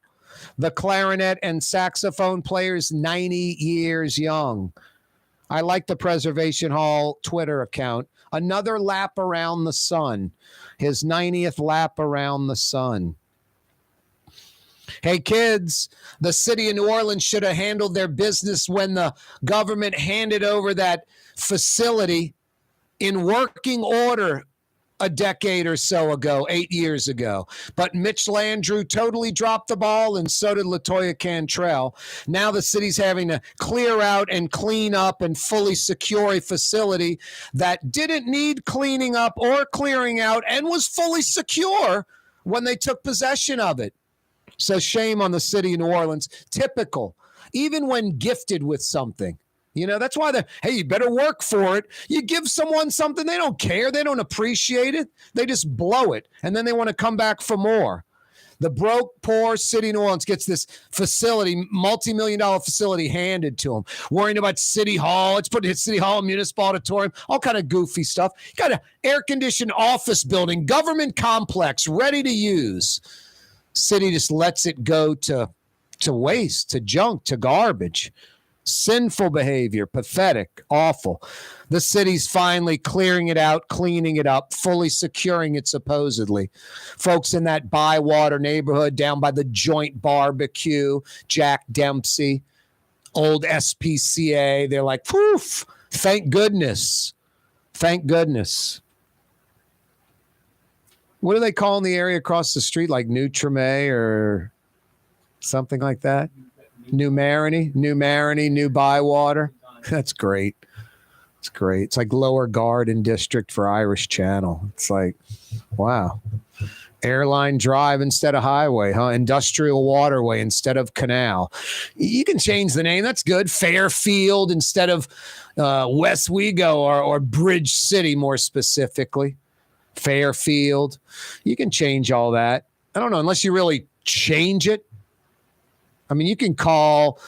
The clarinet and saxophone player's 90 years young. I like the Preservation Hall Twitter account. Another lap around the sun. His 90th lap around the sun. Hey, kids, the city of New Orleans should have handled their business when the government handed over that facility in working order a decade or so ago, 8 years ago. But Mitch Landrieu totally dropped the ball, and so did LaToya Cantrell. Now the city's having to clear out and clean up and fully secure a facility that didn't need cleaning up or clearing out and was fully secure when they took possession of it. So shame on the city of New Orleans. Typical. Even when gifted with something. That's why you better work for it. You give someone something, they don't care. They don't appreciate it. They just blow it. And then they want to come back for more. The broke, poor city of New Orleans gets this facility, multi-million-dollar facility handed to them. Worrying about City Hall. It's put in City Hall, Municipal Auditorium, all kind of goofy stuff. You got an air-conditioned office building, government complex, ready to use. City just lets it go to waste, to junk, to garbage. Sinful behavior, pathetic, awful. The city's finally clearing it out, cleaning it up, fully securing it supposedly. Folks in that Bywater neighborhood down by the Joint Barbecue, Jack Dempsey, old SPCA, they're like, poof, thank goodness. Thank goodness. What do they call in the area across the street? Like New Treme or something like that? New Marigny, New Bywater. That's great. It's great. It's like Lower Garden District for Irish Channel. It's like, wow. Airline Drive instead of highway, huh? Industrial Waterway instead of canal. You can change the name. That's good. Fairfield instead of Westwego or Bridge City, more specifically. Fairfield. You can change all that. I don't know, unless you really change it. I mean, you can call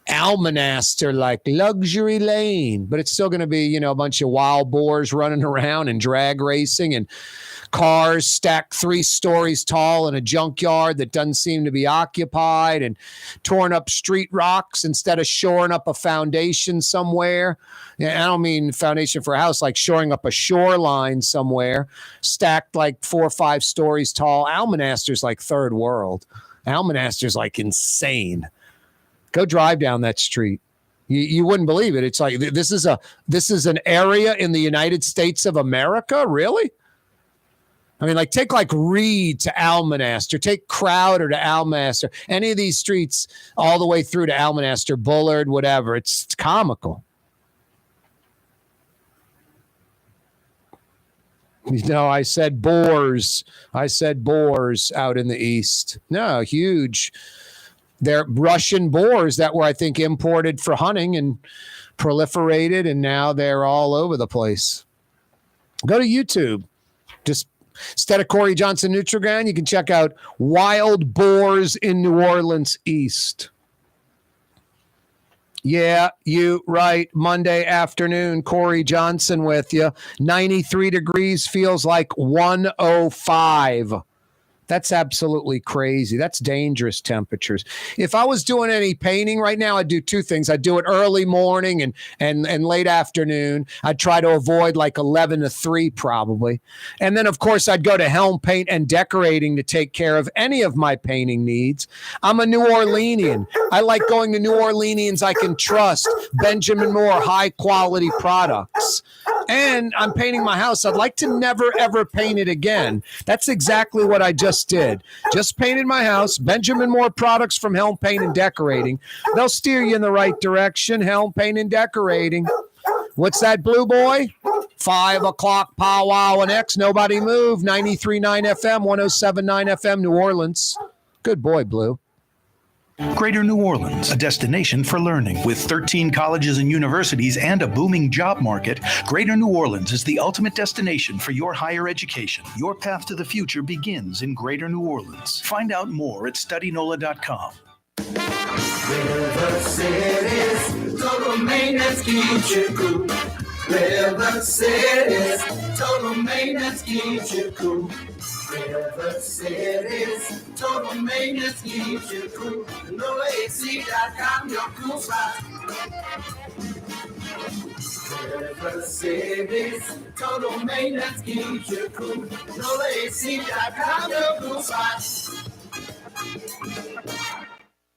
Almonaster like Luxury Lane, but it's still going to be, a bunch of wild boars running around and drag racing and cars stacked 3 stories tall in a junkyard that doesn't seem to be occupied and torn up street rocks instead of shoring up a foundation somewhere. I don't mean foundation for a house, like shoring up a shoreline somewhere, stacked like 4 or 5 stories tall. Almonaster's like third world. Almonaster's like insane. Go drive down that street. You wouldn't believe it. It's like this is an area in the United States of America, really? I mean, take Reed to Almonaster, take Crowder to Almonaster, any of these streets all the way through to Almonaster, Bullard, whatever. It's comical. I said boars. I said boars out in the east. No, huge. They're Russian boars that were, I think, imported for hunting and proliferated, and now they're all over the place. Go to YouTube. Just instead of Corey Johnson Nutrigrain, you can check out Wild Boars in New Orleans East. Yeah, you right. Monday afternoon, Corey Johnson with you. 93 degrees feels like 105. That's absolutely crazy. That's dangerous temperatures. If I was doing any painting right now, I'd do two things. I'd do it early morning and late afternoon. I'd try to avoid like 11 to 3 probably. And then, of course, I'd go to Helm Paint and Decorating to take care of any of my painting needs. I'm a New Orleanian. I like going to New Orleanians I can trust. Benjamin Moore, high-quality products. And I'm painting my house. I'd like to never, ever paint it again. That's exactly what I just did. Just painted my house. Benjamin Moore products from Helm Paint and Decorating. They'll steer you in the right direction. Helm Paint and Decorating. What's that, Blue Boy? 5 o'clock powwow and X. Nobody move. 93.9 FM, 107.9 FM, New Orleans. Good boy, Blue. Greater New Orleans, a destination for learning. With 13 colleges and universities and a booming job market, Greater New Orleans is the ultimate destination for your higher education. Your path to the future begins in Greater New Orleans. Find out more at studynola.com. River City's total maintenance keeps you cool. River City's total maintenance keeps you cool. River City's total maintenance keeps you cool. NolaAC.com, your cool spot. River City's total maintenance keeps you cool. NolaAC.com, your cool spot.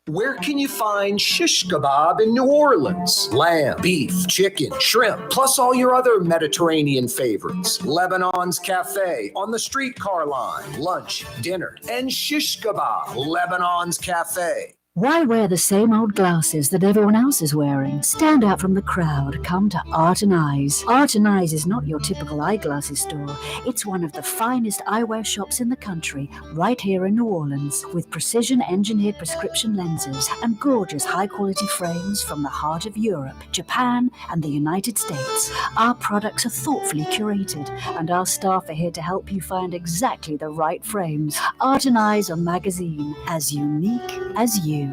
Where can you find shish kebab in New Orleans? Lamb, beef, chicken, shrimp, plus all your other Mediterranean favorites. Lebanon's Cafe on the streetcar line. Lunch, dinner, and shish kebab. Lebanon's Cafe. Why wear the same old glasses that everyone else is wearing? Stand out from the crowd. Come to Art and Eyes. Art and Eyes is not your typical eyeglasses store. It's one of the finest eyewear shops in the country, right here in New Orleans, with precision-engineered prescription lenses and gorgeous high-quality frames from the heart of Europe, Japan, and the United States. Our products are thoughtfully curated, and our staff are here to help you find exactly the right frames. Art and Eyes are magazine, as unique as you.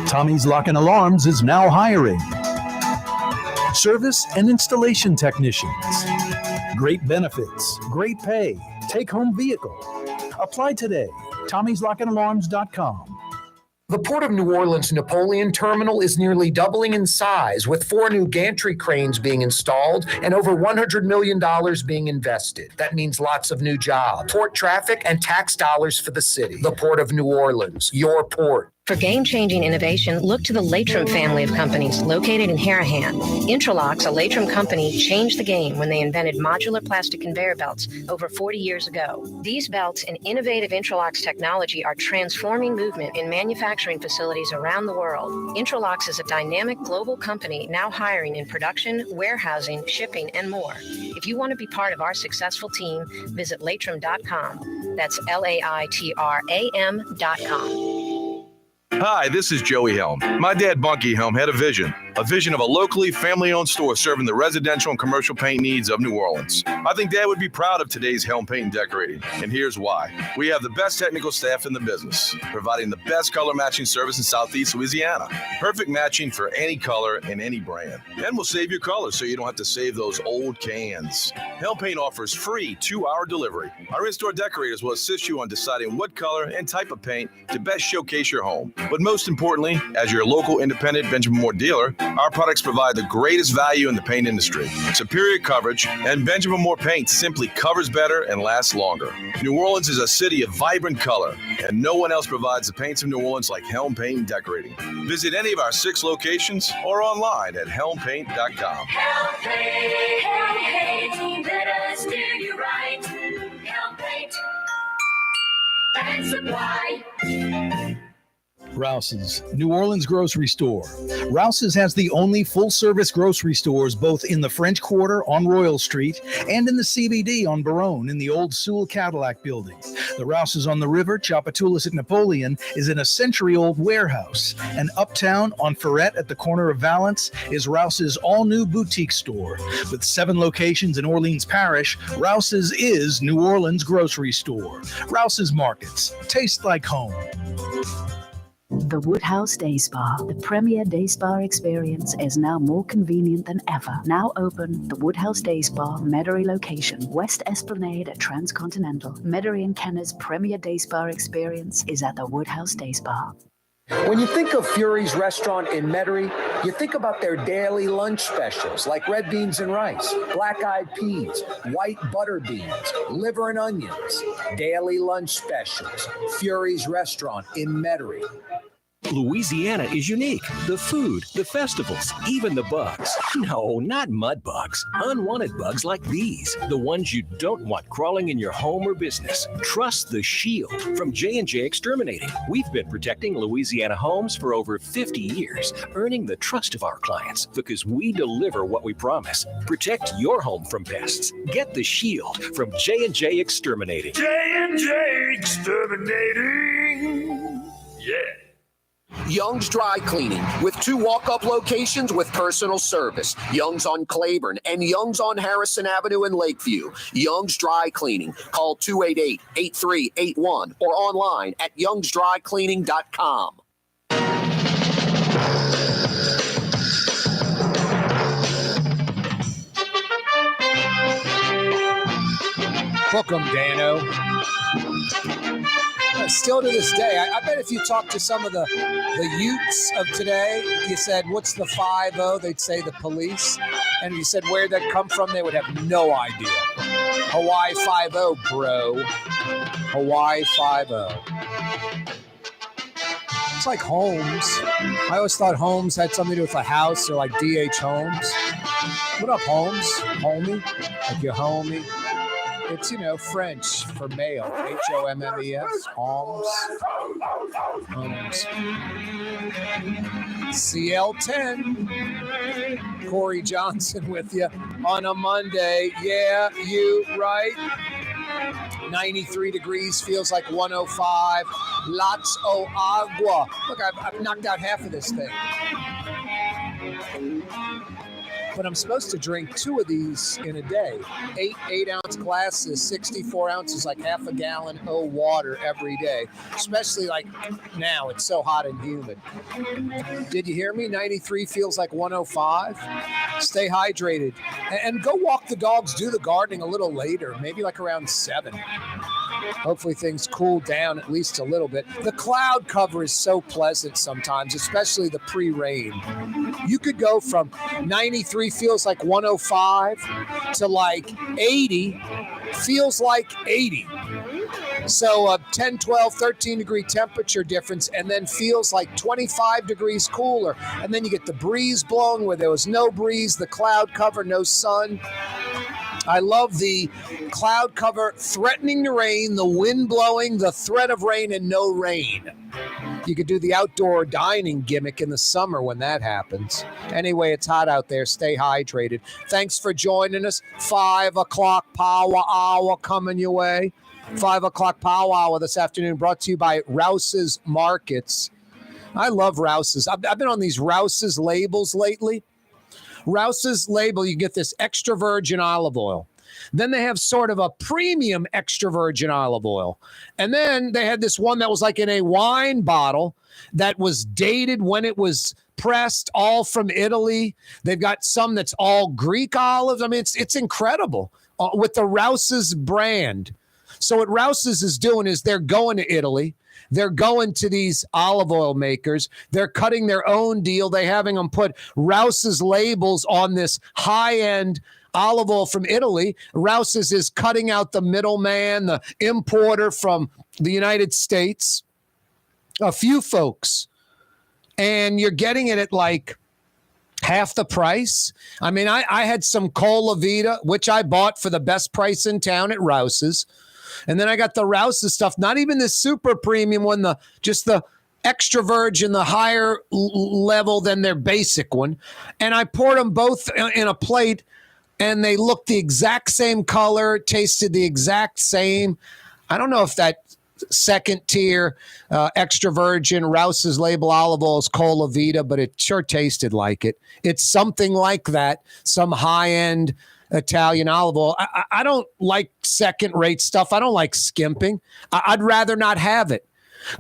Tommy's Lock and Alarms is now hiring service and installation technicians. Great benefits, great pay, take-home vehicle. Apply today. Tommy'sLockandAlarms.com. The Port of New Orleans Napoleon Terminal is nearly doubling in size, with 4 new gantry cranes being installed and over $100 million being invested. That means lots of new jobs, port traffic, and tax dollars for the city. The Port of New Orleans, your port. For game-changing innovation, look to the Latrim family of companies located in Harahan. Intralox, a Latrim company, changed the game when they invented modular plastic conveyor belts over 40 years ago. These belts and innovative Intralox technology are transforming movement in manufacturing facilities around the world. Intralox is a dynamic global company now hiring in production, warehousing, shipping, and more. If you want to be part of our successful team, visit Latrim.com. That's LAITRAM.com. Hi, this is Joey Helm. My dad, Buc-ee Helm, had a vision of a locally family-owned store serving the residential and commercial paint needs of New Orleans. I think Dad would be proud of today's Helm Paint and Decorating, and here's why. We have the best technical staff in the business, providing the best color matching service in Southeast Louisiana. Perfect matching for any color and any brand. And we'll save your colors so you don't have to save those old cans. Helm Paint offers free 2-hour delivery. Our in-store decorators will assist you on deciding what color and type of paint to best showcase your home. But most importantly, as your local independent Benjamin Moore dealer, our products provide the greatest value in the paint industry. Superior coverage, and Benjamin Moore paint simply covers better and lasts longer. New Orleans is a city of vibrant color, and no one else provides the paints of New Orleans like Helm Paint and Decorating. Visit any of our 6 locations or online at helmpaint.com. Helm Paint, let us do you right. Helm Paint and Supply. Rouse's, New Orleans grocery store. Rouse's has the only full-service grocery stores both in the French Quarter on Royal Street and in the CBD on Baronne in the old Sewell Cadillac building. The Rouse's on the river, Tchoupitoulas at Napoleon, is in a century-old warehouse. And uptown on Ferret at the corner of Valence is Rouse's all-new boutique store. With 7 locations in Orleans Parish, Rouse's is New Orleans grocery store. Rouse's Markets. Taste like home. The Woodhouse Day Spa, the premier day spa experience, is now more convenient than ever. Now open, the Woodhouse Day Spa, Metairie location, West Esplanade at Transcontinental. Metairie and Kenner's premier day spa experience is at the Woodhouse Day Spa. When you think of Fury's restaurant in Metairie, you think about their daily lunch specials like red beans and rice, black-eyed peas, white butter beans, liver and onions. Daily lunch specials. Fury's restaurant in Metairie. Louisiana is unique. The food, the festivals, even the bugs. No, not mud bugs. Unwanted bugs like these. The ones you don't want crawling in your home or business. Trust the Shield from J&J Exterminating. We've been protecting Louisiana homes for over 50 years, earning the trust of our clients because we deliver what we promise. Protect your home from pests. Get the Shield from J&J Exterminating. J&J Exterminating. Yeah. Young's Dry Cleaning with 2 walk-up locations with personal service. Young's on Claiborne and Young's on Harrison Avenue in Lakeview. Young's Dry Cleaning. Call 288-8381 or online at youngsdrycleaning.com. Welcome, Dano. Still to this day, I bet if you talk to some of the youths of today, you said, what's the 5-0? They'd say the police. And you said, where'd that come from? They would have no idea. Hawaii 5-0, bro. Hawaii 5-0. It's like Holmes. I always thought Holmes had something to do with a house or like D.H. Holmes. What up, Holmes? Homie? Like your homie? It's, French for male. Hommes. Holmes. Holmes. CL10. Corey Johnson with you on a Monday. Yeah, you right. 93 degrees, feels like 105. Lots of agua. Look, I've knocked out half of this thing. But I'm supposed to drink 2 of these in a day. 8-ounce glasses, 64 ounces, like half a gallon of water every day. Especially like now, it's so hot and humid. Did you hear me? 93 feels like 105. Stay hydrated. And go walk the dogs, do the gardening a little later, maybe like around 7. Hopefully things cool down at least a little bit. The cloud cover is so pleasant sometimes, especially the pre-rain. You could go from 93 feels like 105 to like 80 feels like 80. So a 10, 12, 13 degree temperature difference, and then feels like 25 degrees cooler. And then you get the breeze blowing where there was no breeze, the cloud cover, no sun. I love the cloud cover threatening to rain, the wind blowing, the threat of rain, and no rain. You could do the outdoor dining gimmick in the summer when that happens. Anyway, it's hot out there. Stay hydrated. Thanks for joining us. 5 o'clock power hour coming your way. 5 o'clock power hour this afternoon brought to you by Rouse's Markets. I love Rouse's. I've been on these Rouse's labels lately. Rouse's label, you get this extra virgin olive oil. Then they have sort of a premium extra virgin olive oil. And then they had this one that was like in a wine bottle that was dated when it was pressed, all from Italy. They've got some that's all Greek olives. I mean, it's incredible with the Rouse's brand. So what Rouse's is doing is they're going to Italy. They're going to these olive oil makers. They're cutting their own deal. They're having them put Rouse's labels on this high-end olive oil from Italy. Rouse's is cutting out the middleman, the importer from the United States. A few folks. And you're getting it at like half the price. I mean, I had some Cola Vita, which I bought for the best price in town at Rouse's. And then I got the Rouse's stuff, not even the super premium one, just the extra virgin, the higher level than their basic one. And I poured them both in a plate, and they looked the exact same color, tasted the exact same. I don't know if that second tier extra virgin Rouse's label olive oil is Cola Vita, but it sure tasted like it. It's something like that, some high-end Italian olive oil. I don't like second-rate stuff. I don't like skimping. I'd rather not have it.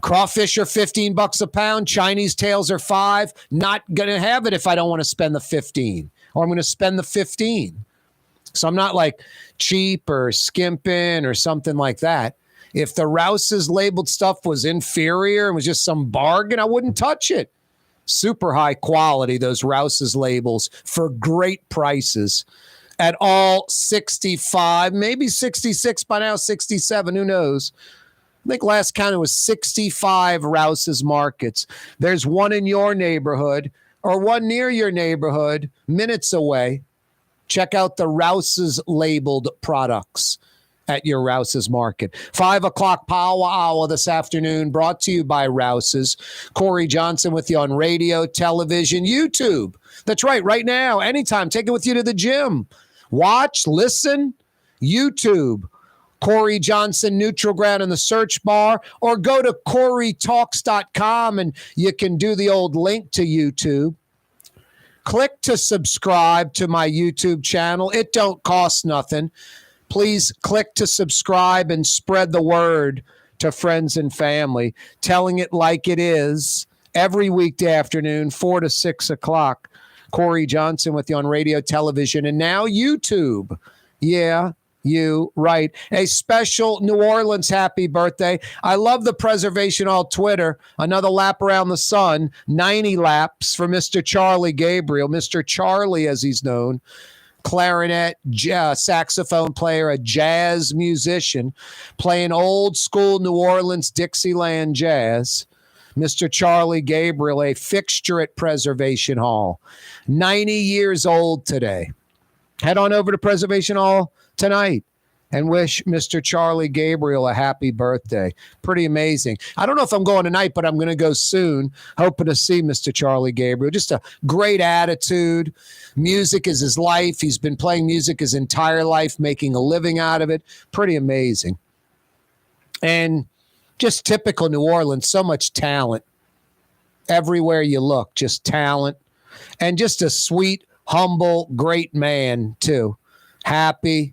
Crawfish are $15 a pound. Chinese tails are $5. Not going to have it if I don't want to spend the $15, or I'm going to spend the $15. So I'm not like cheap or skimping or something like that. If the Rouse's labeled stuff was inferior and was just some bargain, I wouldn't touch it. Super high quality, those Rouse's labels, for great prices at all 65, maybe 66 by now, 67, who knows? I think last count it was 65 Rouse's markets. There's one in your neighborhood or one near your neighborhood, minutes away. Check out the Rouse's labeled products at your Rouse's market. 5 o'clock Power Hour this afternoon, brought to you by Rouse's. Corey Johnson with you on radio, television, YouTube. That's right now, anytime. Take it with you to the gym. Watch, listen, YouTube. Corey Johnson, Neutral Ground in the search bar, or go to CoreyTalks.com and you can do the old link to YouTube. Click to subscribe to my YouTube channel. It don't cost nothing. Please click to subscribe and spread the word to friends and family, telling it like it is every weekday afternoon, 4 to 6 o'clock. Corey Johnson with you on radio, television, and now YouTube. Yeah, you right. A special New Orleans happy birthday. I love the Preservation Hall Twitter. Another lap around the sun. 90 laps for Mr. Charlie Gabriel. Mr. Charlie, as he's known. Clarinet, saxophone player, a jazz musician, playing old school New Orleans Dixieland jazz. Mr. Charlie Gabriel, a fixture at Preservation Hall. 90 years old today. Head on over to Preservation Hall tonight and wish Mr. Charlie Gabriel a happy birthday. Pretty amazing. I don't know if I'm going tonight, but I'm going to go soon, hoping to see Mr. Charlie Gabriel. Just a great attitude. Music is his life. He's been playing music his entire life, making a living out of it. Pretty amazing. And just typical New Orleans, so much talent. Everywhere you look, just talent. And just a sweet, humble, great man, too. Happy,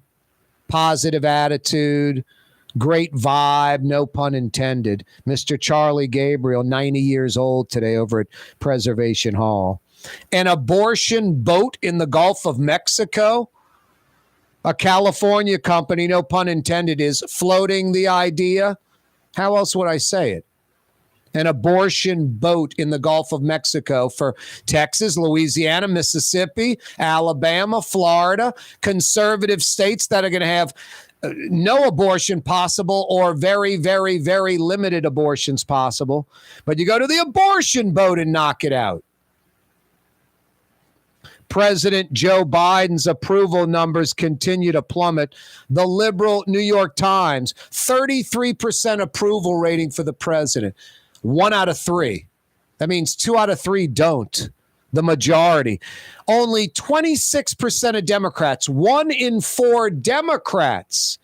positive attitude, great vibe, no pun intended. Mr. Charlie Gabriel, 90 years old today over at Preservation Hall. An abortion boat in the Gulf of Mexico. A California company, no pun intended, is floating the idea. How else would I say it? An abortion boat in the Gulf of Mexico for Texas, Louisiana, Mississippi, Alabama, Florida, conservative states that are going to have no abortion possible or very, very, very limited abortions possible. But you go to the abortion boat and knock it out. President Joe Biden's approval numbers continue to plummet. The liberal New York Times, 33% approval rating for the president. 1 out of 3. That means 2 out of 3 don't. The majority. Only 26% of Democrats, 1 in 4 Democrats,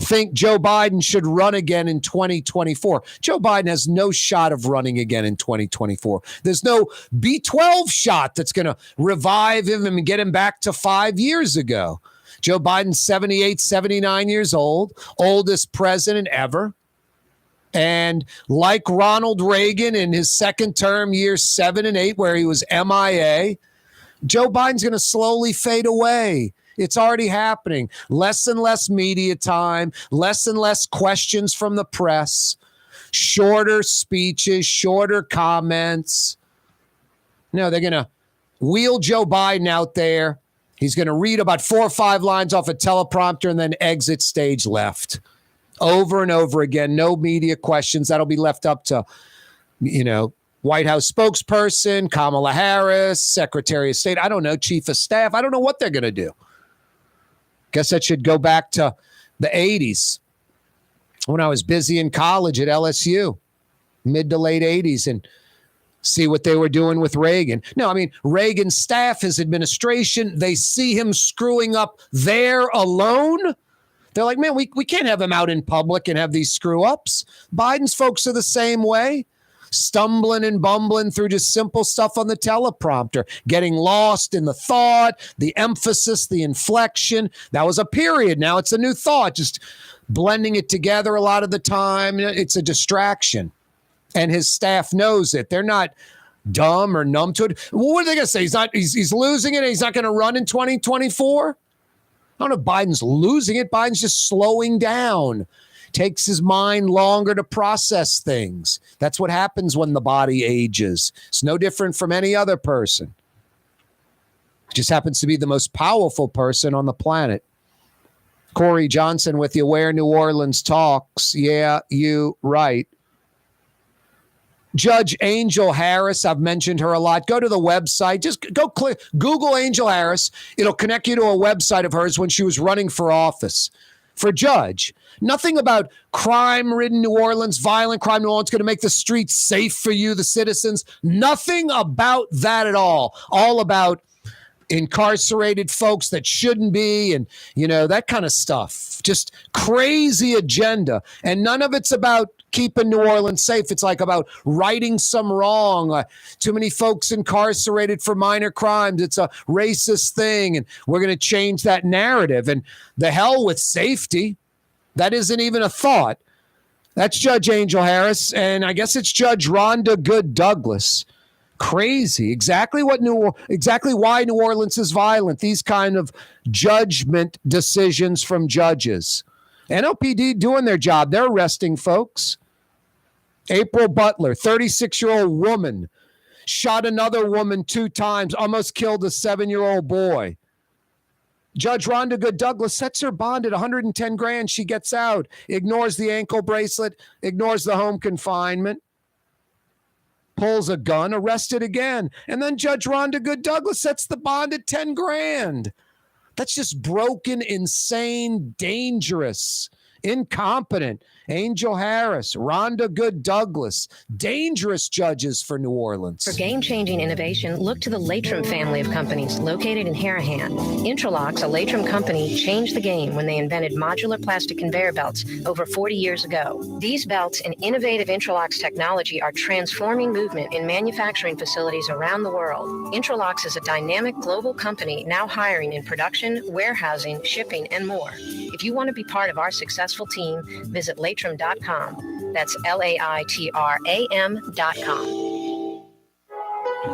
think Joe Biden should run again in 2024. Joe Biden has no shot of running again in 2024. There's no B12 shot that's going to revive him and get him back to 5 years ago. Joe Biden's 78, 79 years old, oldest president ever. And like Ronald Reagan in his second term, years 7 and 8, where he was MIA, Joe Biden's going to slowly fade away. It's already happening. Less and less media time, less and less questions from the press, shorter speeches, shorter comments. No, they're going to wheel Joe Biden out there. He's going to read about 4 or 5 lines off a teleprompter and then exit stage left. Over and over again, no media questions. That'll be left up to, White House spokesperson, Kamala Harris, Secretary of State. I don't know, Chief of Staff. I don't know what they're going to do. Guess that should go back to the 80s when I was busy in college at LSU, mid to late 80s, and see what they were doing with Reagan. No, I mean, Reagan's staff, his administration, they see him screwing up there alone. They're like, man, we can't have him out in public and have these screw-ups. Biden's folks are the same way, stumbling and bumbling through just simple stuff on the teleprompter, getting lost in the thought, the emphasis, the inflection. That was a period. Now it's a new thought. Just blending it together a lot of the time. It's a distraction. And his staff knows it. They're not dumb or numb to it. What are they going to say? He's losing it and he's not going to run in 2024? I don't know if Biden's losing it. Biden's just slowing down. Takes his mind longer to process things. That's what happens when the body ages. It's no different from any other person. Just happens to be the most powerful person on the planet. Corey Johnson with you, Where New Orleans Talks. Yeah, you right. Judge Angel Harris, I've mentioned her a lot. Go to the website. Just go click, Google Angel Harris. It'll connect you to a website of hers when she was running for office. For judge. Nothing about crime-ridden New Orleans, violent crime New Orleans, going to make the streets safe for you, the citizens. Nothing about that at all. All about incarcerated folks that shouldn't be and, that kind of stuff. Just crazy agenda. And none of it's about keeping New Orleans safe. It's like about righting some wrong. Too many folks incarcerated for minor crimes. It's a racist thing. And we're going to change that narrative. And the hell with safety. That isn't even a thought. That's Judge Angel Harris. And I guess it's Judge Rhonda Good Douglas. Crazy. Exactly why New Orleans is violent. These kind of judgment decisions from judges. NOPD doing their job. They're arresting folks. April Butler, 36-year-old woman, shot another woman 2 times, almost killed a 7-year-old boy. Judge Rhonda Good Douglas sets her bond at $110,000. She gets out, ignores the ankle bracelet, ignores the home confinement, pulls a gun, arrested again. And then Judge Rhonda Good Douglas sets the bond at $10,000. That's just broken, insane, dangerous, incompetent. Angel Harris, Rhonda Good Douglas, dangerous judges for New Orleans. For game-changing innovation, look to the Latrim family of companies located in Harahan. Interlocks, a Latrim company, changed the game when they invented modular plastic conveyor belts over 40 years ago. These belts and innovative Interlocks technology are transforming movement in manufacturing facilities around the world. Interlocks is a dynamic global company now hiring in production, warehousing, shipping, and more. If you want to be part of our successful team, visit Latrim.com. That's LAITRAM.com.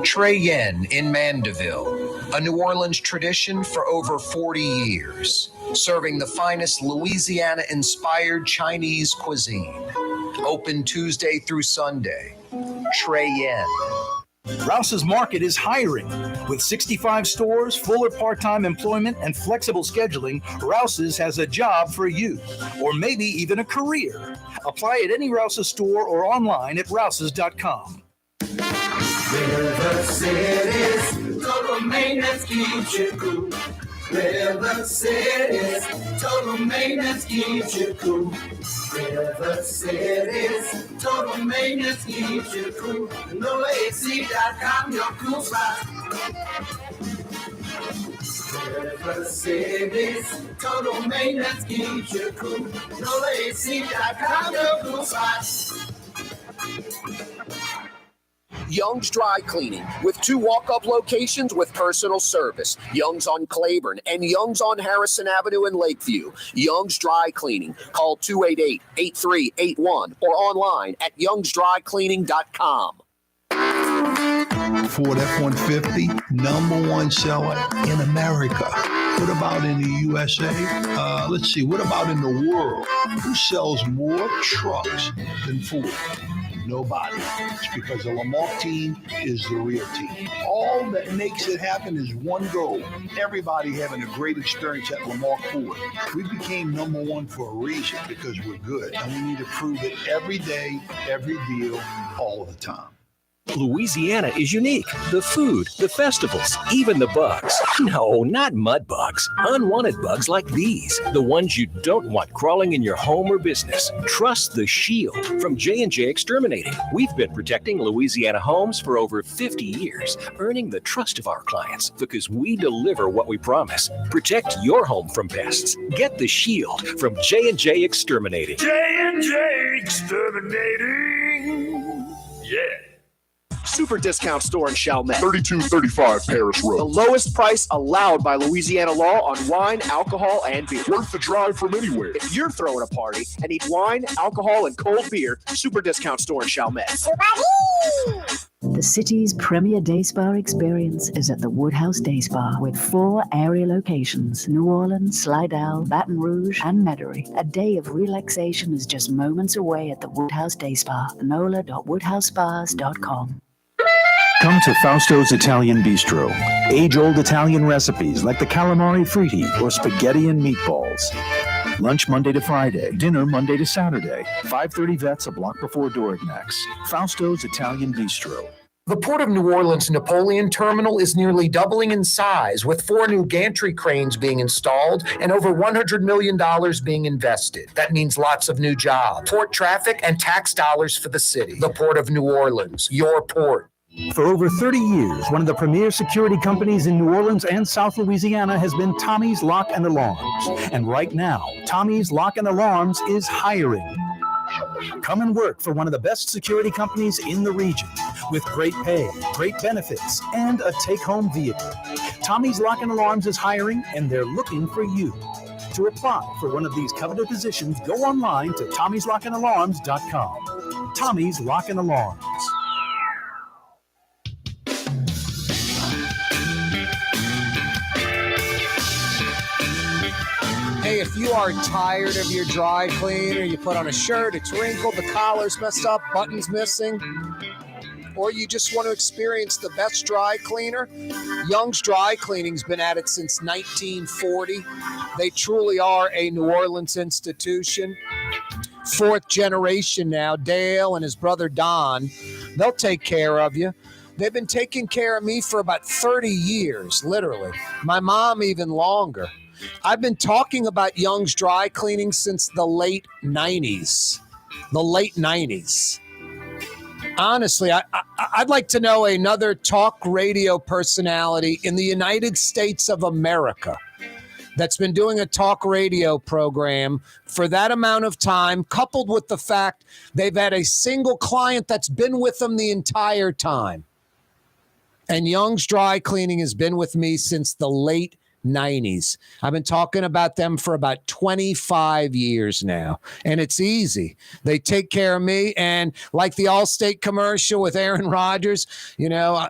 Trey Yen in Mandeville, a New Orleans tradition for over 40 years, serving the finest Louisiana-inspired Chinese cuisine. Open Tuesday through Sunday. Trey Yen. Rouse's Market is hiring. With 65 stores, full or part-time employment, and flexible scheduling, Rouse's has a job for you, or maybe even a career. Apply at any Rouse's store or online at rouses.com. River City's total maintenance keeps you cool. River City's total maintenance keeps you cool. River City's total maintenance keeps you cool. NoAC.com, your cool spot. River City's total maintenance keeps you cool. NoAC.com, your cool spot. Young's Dry Cleaning, with 2 walk-up locations with personal service. Young's on Claiborne and Young's on Harrison Avenue in Lakeview. Young's Dry Cleaning. Call 288-8381 or online at youngsdrycleaning.com. Ford F-150, #1 seller in America. What about in the USA? Let's see, what about in the world? Who sells more trucks than Ford? Nobody. It's because the Lamarck team is the real team. All that makes it happen is one goal. Everybody having a great experience at Lamarck Ford. We became #1 for a reason, because we're good. And we need to prove it every day, every deal, all the time. Louisiana is unique. The food, the festivals, even the bugs. No, not mud bugs. Unwanted bugs like these. The ones you don't want crawling in your home or business. Trust the Shield from J&J Exterminating. We've been protecting Louisiana homes for over 50 years, earning the trust of our clients because we deliver what we promise. Protect your home from pests. Get the Shield from J&J Exterminating. J&J Exterminating. Yeah. Super Discount Store in Chalmette. 3235 Paris Road. The lowest price allowed by Louisiana law on wine, alcohol, and beer. Worth the drive from anywhere. If you're throwing a party and need wine, alcohol, and cold beer, Super Discount Store in Chalmette. The city's premier day spa experience is at the Woodhouse Day Spa with 4 area locations: New Orleans, Slidell, Baton Rouge, and Metairie. A day of relaxation is just moments away at the Woodhouse Day Spa. NOLA.woodhousespas.com. Come to Fausto's Italian Bistro. Age-old Italian recipes like the calamari fritti or spaghetti and meatballs. Lunch Monday to Friday. Dinner Monday to Saturday. 530 Vets, a block before Dorignax. Fausto's Italian Bistro. The Port of New Orleans Napoleon Terminal is nearly doubling in size, with 4 new gantry cranes being installed and over $100 million being invested. That means lots of new jobs, port traffic, and tax dollars for the city. The Port of New Orleans, your port. For over 30 years, one of the premier security companies in New Orleans and South Louisiana has been Tommy's Lock and Alarms. And right now, Tommy's Lock and Alarms is hiring. Come and work for one of the best security companies in the region with great pay, great benefits, and a take-home vehicle. Tommy's Lock and Alarms is hiring, and they're looking for you. To apply for one of these coveted positions, go online to tommyslockанdalarms.com. Tommy's Lock and Alarms. Hey, if you are tired of your dry cleaner, you put on a shirt, it's wrinkled, the collar's messed up, buttons missing, or you just want to experience the best dry cleaner, Young's Dry Cleaning's been at it since 1940. They truly are a New Orleans institution. 4th generation now. Dale and his brother Don, they'll take care of you. They've been taking care of me for about 30 years, literally. My mom even longer. I've been talking about Young's Dry Cleaning since the late 90s. The late 90s. Honestly, I'd like to know another talk radio personality in the United States of America that's been doing a talk radio program for that amount of time, coupled with the fact they've had a single client that's been with them the entire time. And Young's Dry Cleaning has been with me since the late 90s. I've been talking about them for about 25 years now, and it's easy. They take care of me, and like the Allstate commercial with Aaron Rodgers, or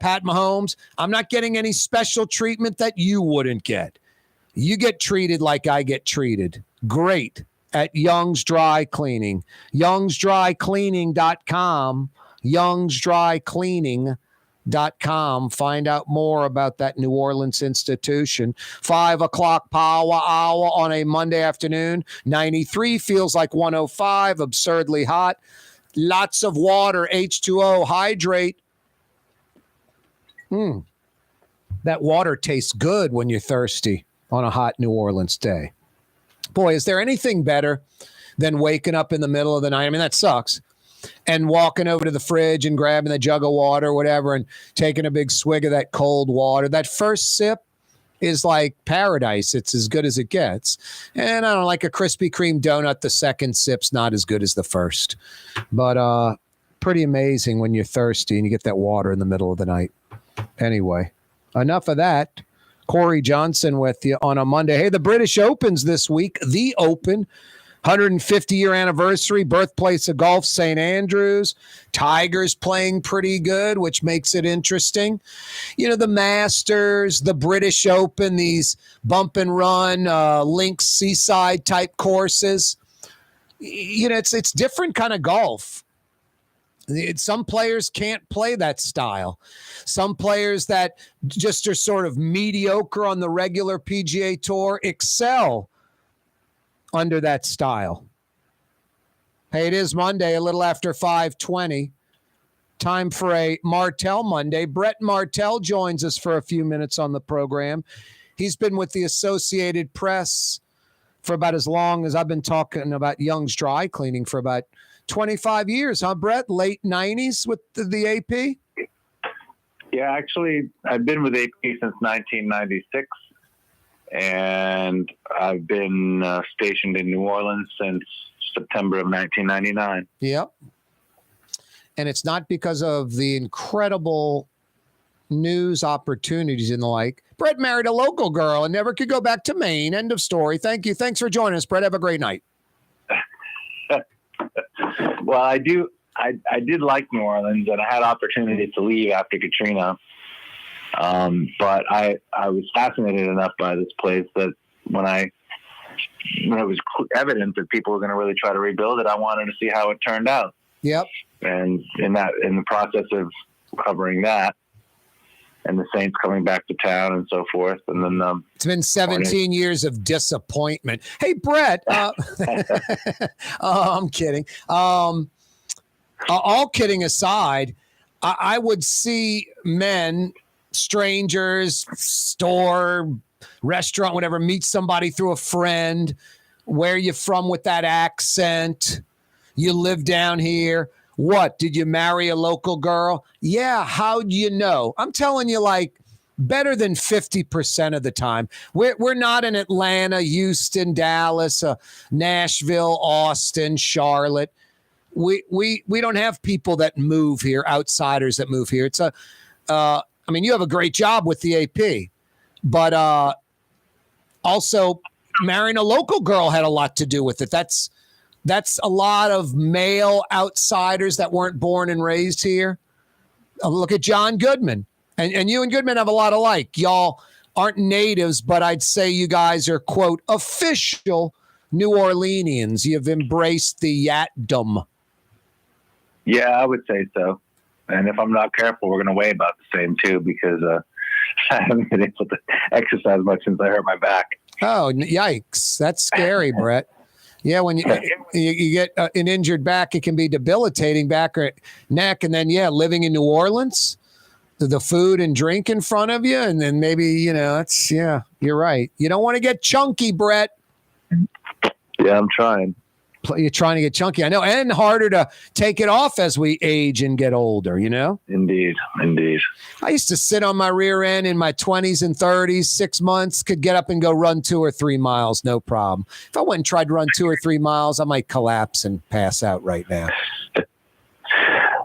Pat Mahomes, I'm not getting any special treatment that you wouldn't get. You get treated like I get treated. Great at Young's Dry Cleaning. Young'sDryCleaning.com. Young'sDryCleaning.com. Find out more about that New Orleans institution. 5 o'clock power hour on a Monday afternoon. 93 feels like 105, absurdly hot. Lots of water, H2O, hydrate. That water tastes good when you're thirsty on a hot New Orleans day. Boy, is there anything better than waking up in the middle of the night? I mean, that sucks. And walking over to the fridge and grabbing the jug of water or whatever and taking a big swig of that cold water. That first sip is like paradise. It's as good as it gets. And I don't like a Krispy Kreme donut. The second sip's not as good as the first. But pretty amazing when you're thirsty and you get that water in the middle of the night. Anyway, enough of that. Corey Johnson with you on a Monday. Hey, the British Open's this week. The Open. 150-year anniversary, birthplace of golf, St. Andrews. Tigers playing pretty good, which makes it interesting. You know, the Masters, the British Open, these bump and run, links, seaside type courses. You know, it's different kind of golf. Some players can't play that style. Some players that just are sort of mediocre on the regular PGA Tour excel under that style. Hey, it is Monday, a little after 5:20. Time for a Martel Monday. Brett Martel joins us for a few minutes on the program. He's been with the Associated Press for about as long as I've been talking about Young's Dry Cleaning for about 25 years, huh, Brett? Late 90s with the AP? Yeah, actually, I've been with AP since 1996. And I've been stationed in New Orleans since September of 1999. Yep. and it's not because of the incredible news opportunities and the like. Brett married a local girl and never could go back to Maine. End of story. Thank you. Thanks for joining us, Brett. Have a great night. Well, I did like New Orleans, and I had opportunity to leave after Katrina. But I was fascinated enough by this place that when it was evident that people were going to really try to rebuild it, I wanted to see how it turned out. Yep. And in the process of covering that, and the Saints coming back to town and so forth, and then it's been 17 years of disappointment. Hey, Brett. I'm kidding. All kidding aside, I would see men, strangers, store, restaurant, whatever, meet somebody through a friend. Where you from with that accent? You live down here. What, did you marry a local girl? Yeah, how'd you know? I'm telling you, like, better than 50% of the time. We're not in Atlanta, Houston, Dallas, Nashville, Austin, Charlotte. We don't have people that move here, outsiders that move here. It's you have a great job with the AP, but also marrying a local girl had a lot to do with it. That's a lot of male outsiders that weren't born and raised here. Look at John Goodman. And you and Goodman have a lot alike. Y'all aren't natives, but I'd say you guys are, quote, official New Orleanians. You've embraced the yatdom. Yeah, I would say so. And if I'm not careful, we're going to weigh about the same, too, because I haven't been able to exercise much since I hurt my back. Oh, yikes. That's scary, Brett. Yeah, when you get an injured back, it can be debilitating, back or neck. And then, living in New Orleans, the food and drink in front of you. And then maybe, you're right. You don't want to get chunky, Brett. Yeah, I'm trying. You're trying to get chunky. I know. And harder to take it off as we age and get older, Indeed. I used to sit on my rear end in my 20s and 30s, 6 months, could get up and go run 2 or 3 miles, no problem. If I went and tried to run 2 or 3 miles, I might collapse and pass out right now.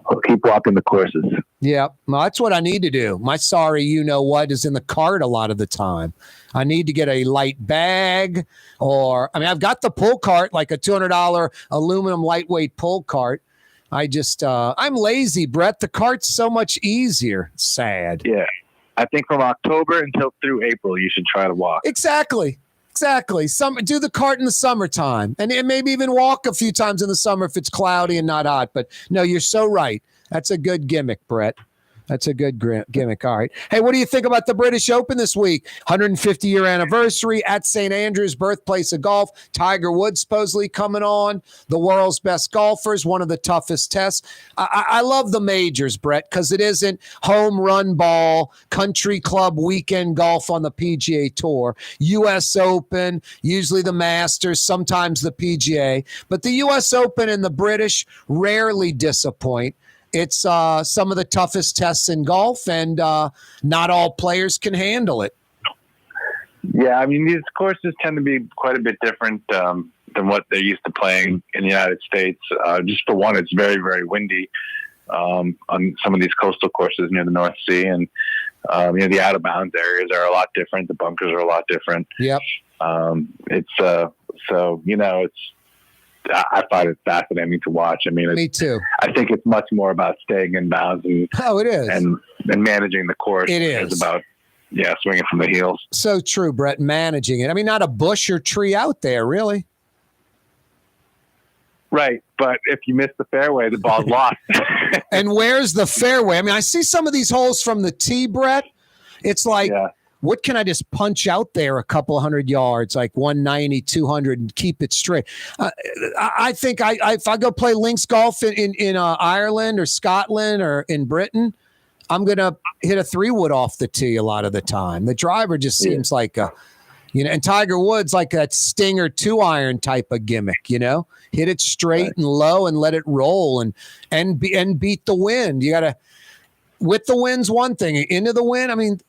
I'll keep walking the courses. Yeah, well, that's what I need to do. My sorry you-know-what is in the cart a lot of the time. I need to get a light bag I've got the pull cart, like a $200 aluminum lightweight pull cart. I'm lazy, Brett. The cart's so much easier. Sad. Yeah. I think from October until through April, you should try to walk. Exactly. Do the cart in the summertime and maybe even walk a few times in the summer if it's cloudy and not hot. But no, you're so right. That's a good gimmick, Brett. That's a good gimmick. All right. Hey, what do you think about the British Open this week? 150-year anniversary at St. Andrews, birthplace of golf. Tiger Woods supposedly coming on. The world's best golfers, one of the toughest tests. I love the majors, Brett, because it isn't home run ball, country club weekend golf on the PGA Tour. U.S. Open, usually the Masters, sometimes the PGA. But the U.S. Open and the British rarely disappoint. It's some of the toughest tests in golf, and not all players can handle it. Yeah, these courses tend to be quite a bit different than what they're used to playing in the United States. Just for one, it's very, very windy on some of these coastal courses near the North Sea, and the out-of-bounds areas are a lot different. The bunkers are a lot different. Yep. I find it fascinating to watch. Me too. I think it's much more about staying in bounds and it is, and managing the course. It is about swinging from the heels. So true, Brett. Managing it. Not a bush or tree out there, really. Right, but if you miss the fairway, the ball's lost. And where's the fairway? I see some of these holes from the tee, Brett. It's like. Yeah. What can I just punch out there a couple 100 yards, like 190, 200, and keep it straight? I think if I go play links golf in Ireland or Scotland or in Britain, I'm going to hit a 3-wood off the tee a lot of the time. The driver just seems like and Tiger Woods like that Stinger 2-iron type of gimmick, hit it straight and low and let it roll and beat the wind. You got to, with the wind's one thing, into the wind.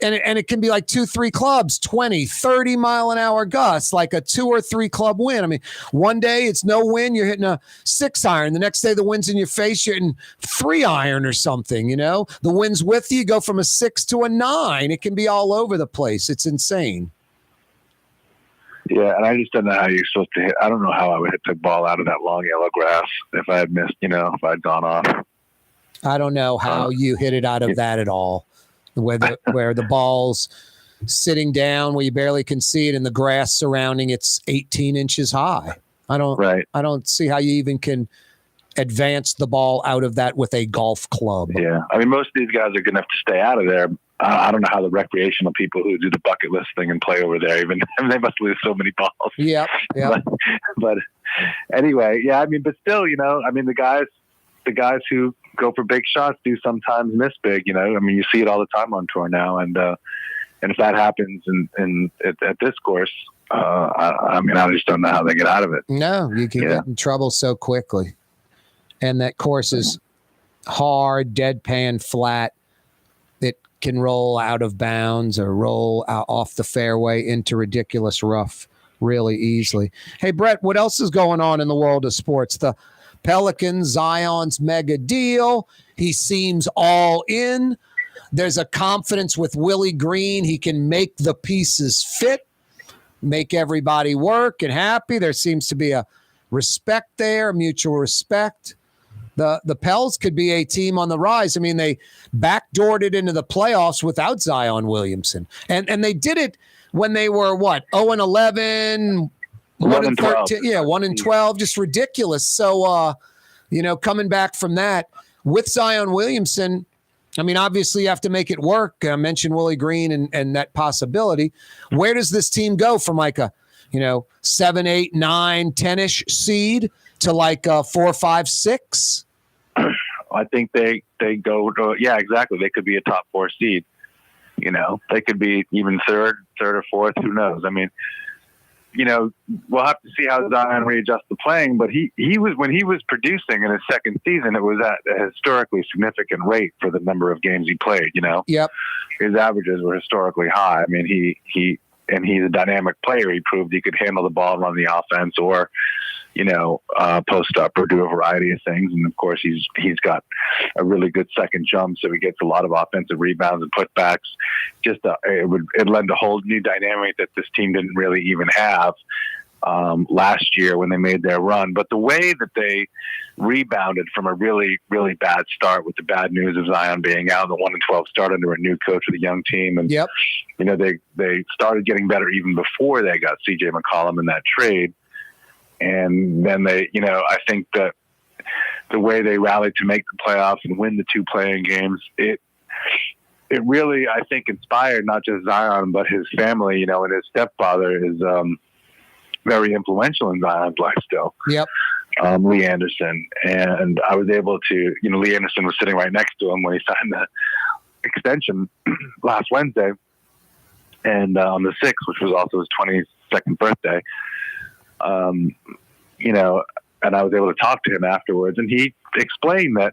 And it can be like 2-3 clubs, 20, 30 mile an hour gusts, like a 2 or 3 club win. I mean, one day it's no win, you're hitting a 6 iron. The next day the wind's in your face, you're hitting 3 iron or something, you know? The wind's with you, go from a 6 to a 9. It can be all over the place. It's insane. Yeah, and I just don't know how you're supposed to hit. I don't know how I would hit the ball out of that long yellow grass if I had missed, if I'd gone off. I don't know how you hit it out of that at all. Where the ball's sitting down where you barely can see it and the grass surrounding it's 18 inches high. I don't see how you even can advance the ball out of that with a golf club. Yeah. I mean, most of these guys are going to have to stay out of there. I don't know how the recreational people who do the bucket list thing and play over there, even they must lose so many balls. Yeah. But anyway, yeah, I mean, but still, I mean, the guys who go for big shots do sometimes miss big, I mean, you see it all the time on tour now. And if that happens at this course, I mean, I just don't know how they get out of it. No, you can get in trouble so quickly. And that course is hard, deadpan, flat. It can roll out of bounds or roll out off the fairway into ridiculous rough really easily. Hey, Brett, what else is going on in the world of sports? The Pelicans, Zion's mega deal. He seems all in. There's a confidence with Willie Green. He can make the pieces fit, make everybody work and happy. There seems to be a respect there, mutual respect. The Pels could be a team on the rise. I mean, they backdoored it into the playoffs without Zion Williamson. And they did it when they were, 0-11, 1-13, 1-12, just ridiculous. So, coming back from that with Zion Williamson, I mean, obviously you have to make it work. I mentioned Willie Green and that possibility. Where does this team go from like a, 7, 8, 9, 10-ish seed to like 4, 5, 6? I think they go to, exactly. They could be a top 4 seed. They could be even third or fourth. Who knows? I mean, we'll have to see how Zion readjusts the playing, but he was, when he was producing in his second season, it was at a historically significant rate for the number of games he played, Yep. His averages were historically high. I mean, he's a dynamic player. He proved he could handle the ball, run the offense, or, post up or do a variety of things. And of course he's got a really good second jump. So he gets a lot of offensive rebounds and putbacks. It lend a whole new dynamic that this team didn't really even have last year when they made their run. But the way that they rebounded from a really, really bad start with the bad news of Zion being out, the 1-12 start under a new coach with a young team. And, they started getting better even before they got CJ McCollum in that trade. And then I think that the way they rallied to make the playoffs and win the 2 playing games, it really, I think, inspired not just Zion, but his family, and his stepfather is very influential in Zion's life still. Yep. Lee Anderson. And I was able to, Lee Anderson was sitting right next to him when he signed the extension last Wednesday. And on the 6th, which was also his 22nd birthday, and I was able to talk to him afterwards, and he explained that,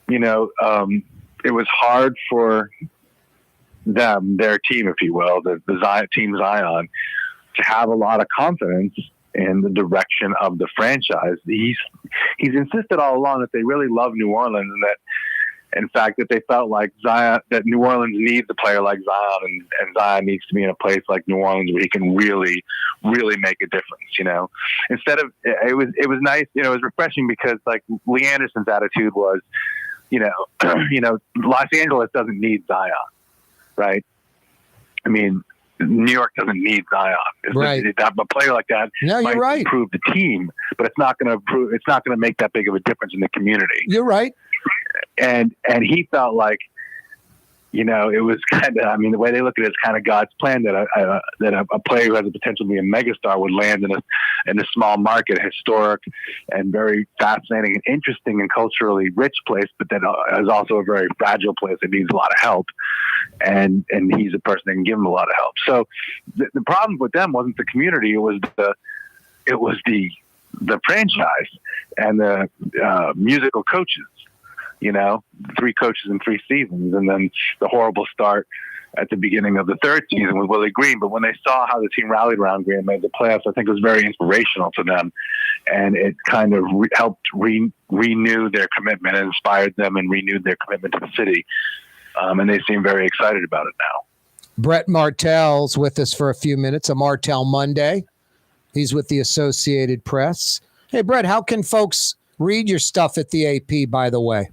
it was hard for them, their team, if you will, the Zion, Team Zion, to have a lot of confidence in the direction of the franchise. He's insisted all along that they really love New Orleans, and that, in fact, that they felt like Zion, that New Orleans needs a player like Zion, and Zion needs to be in a place like New Orleans where he can really, really make a difference. Instead of, it was nice, it was refreshing, because like Lee Anderson's attitude was, Los Angeles doesn't need Zion, right? I mean, New York doesn't need Zion. Right. A player like that might improve the team, but it's not going to make that big of a difference in the community. You're right. And he felt like, it was kind of, I mean, the way they look at it is kind of God's plan that a player who has the potential to be a megastar would land in a small market, historic and very fascinating and interesting and culturally rich place, but that is also a very fragile place that needs a lot of help. And he's a person that can give him a lot of help. So the problem with them wasn't the community; it was the franchise and the musical coaches. 3 coaches in 3 seasons, and then the horrible start at the beginning of the 3rd season with Willie Green. But when they saw how the team rallied around Green and made the playoffs, I think it was very inspirational to them. And it kind of helped renew their commitment, and inspired them and renewed their commitment to the city. And they seem very excited about it now. Brett Martel's with us for a few minutes, a Martel Monday. He's with the Associated Press. Hey, Brett, how can folks read your stuff at the AP, by the way?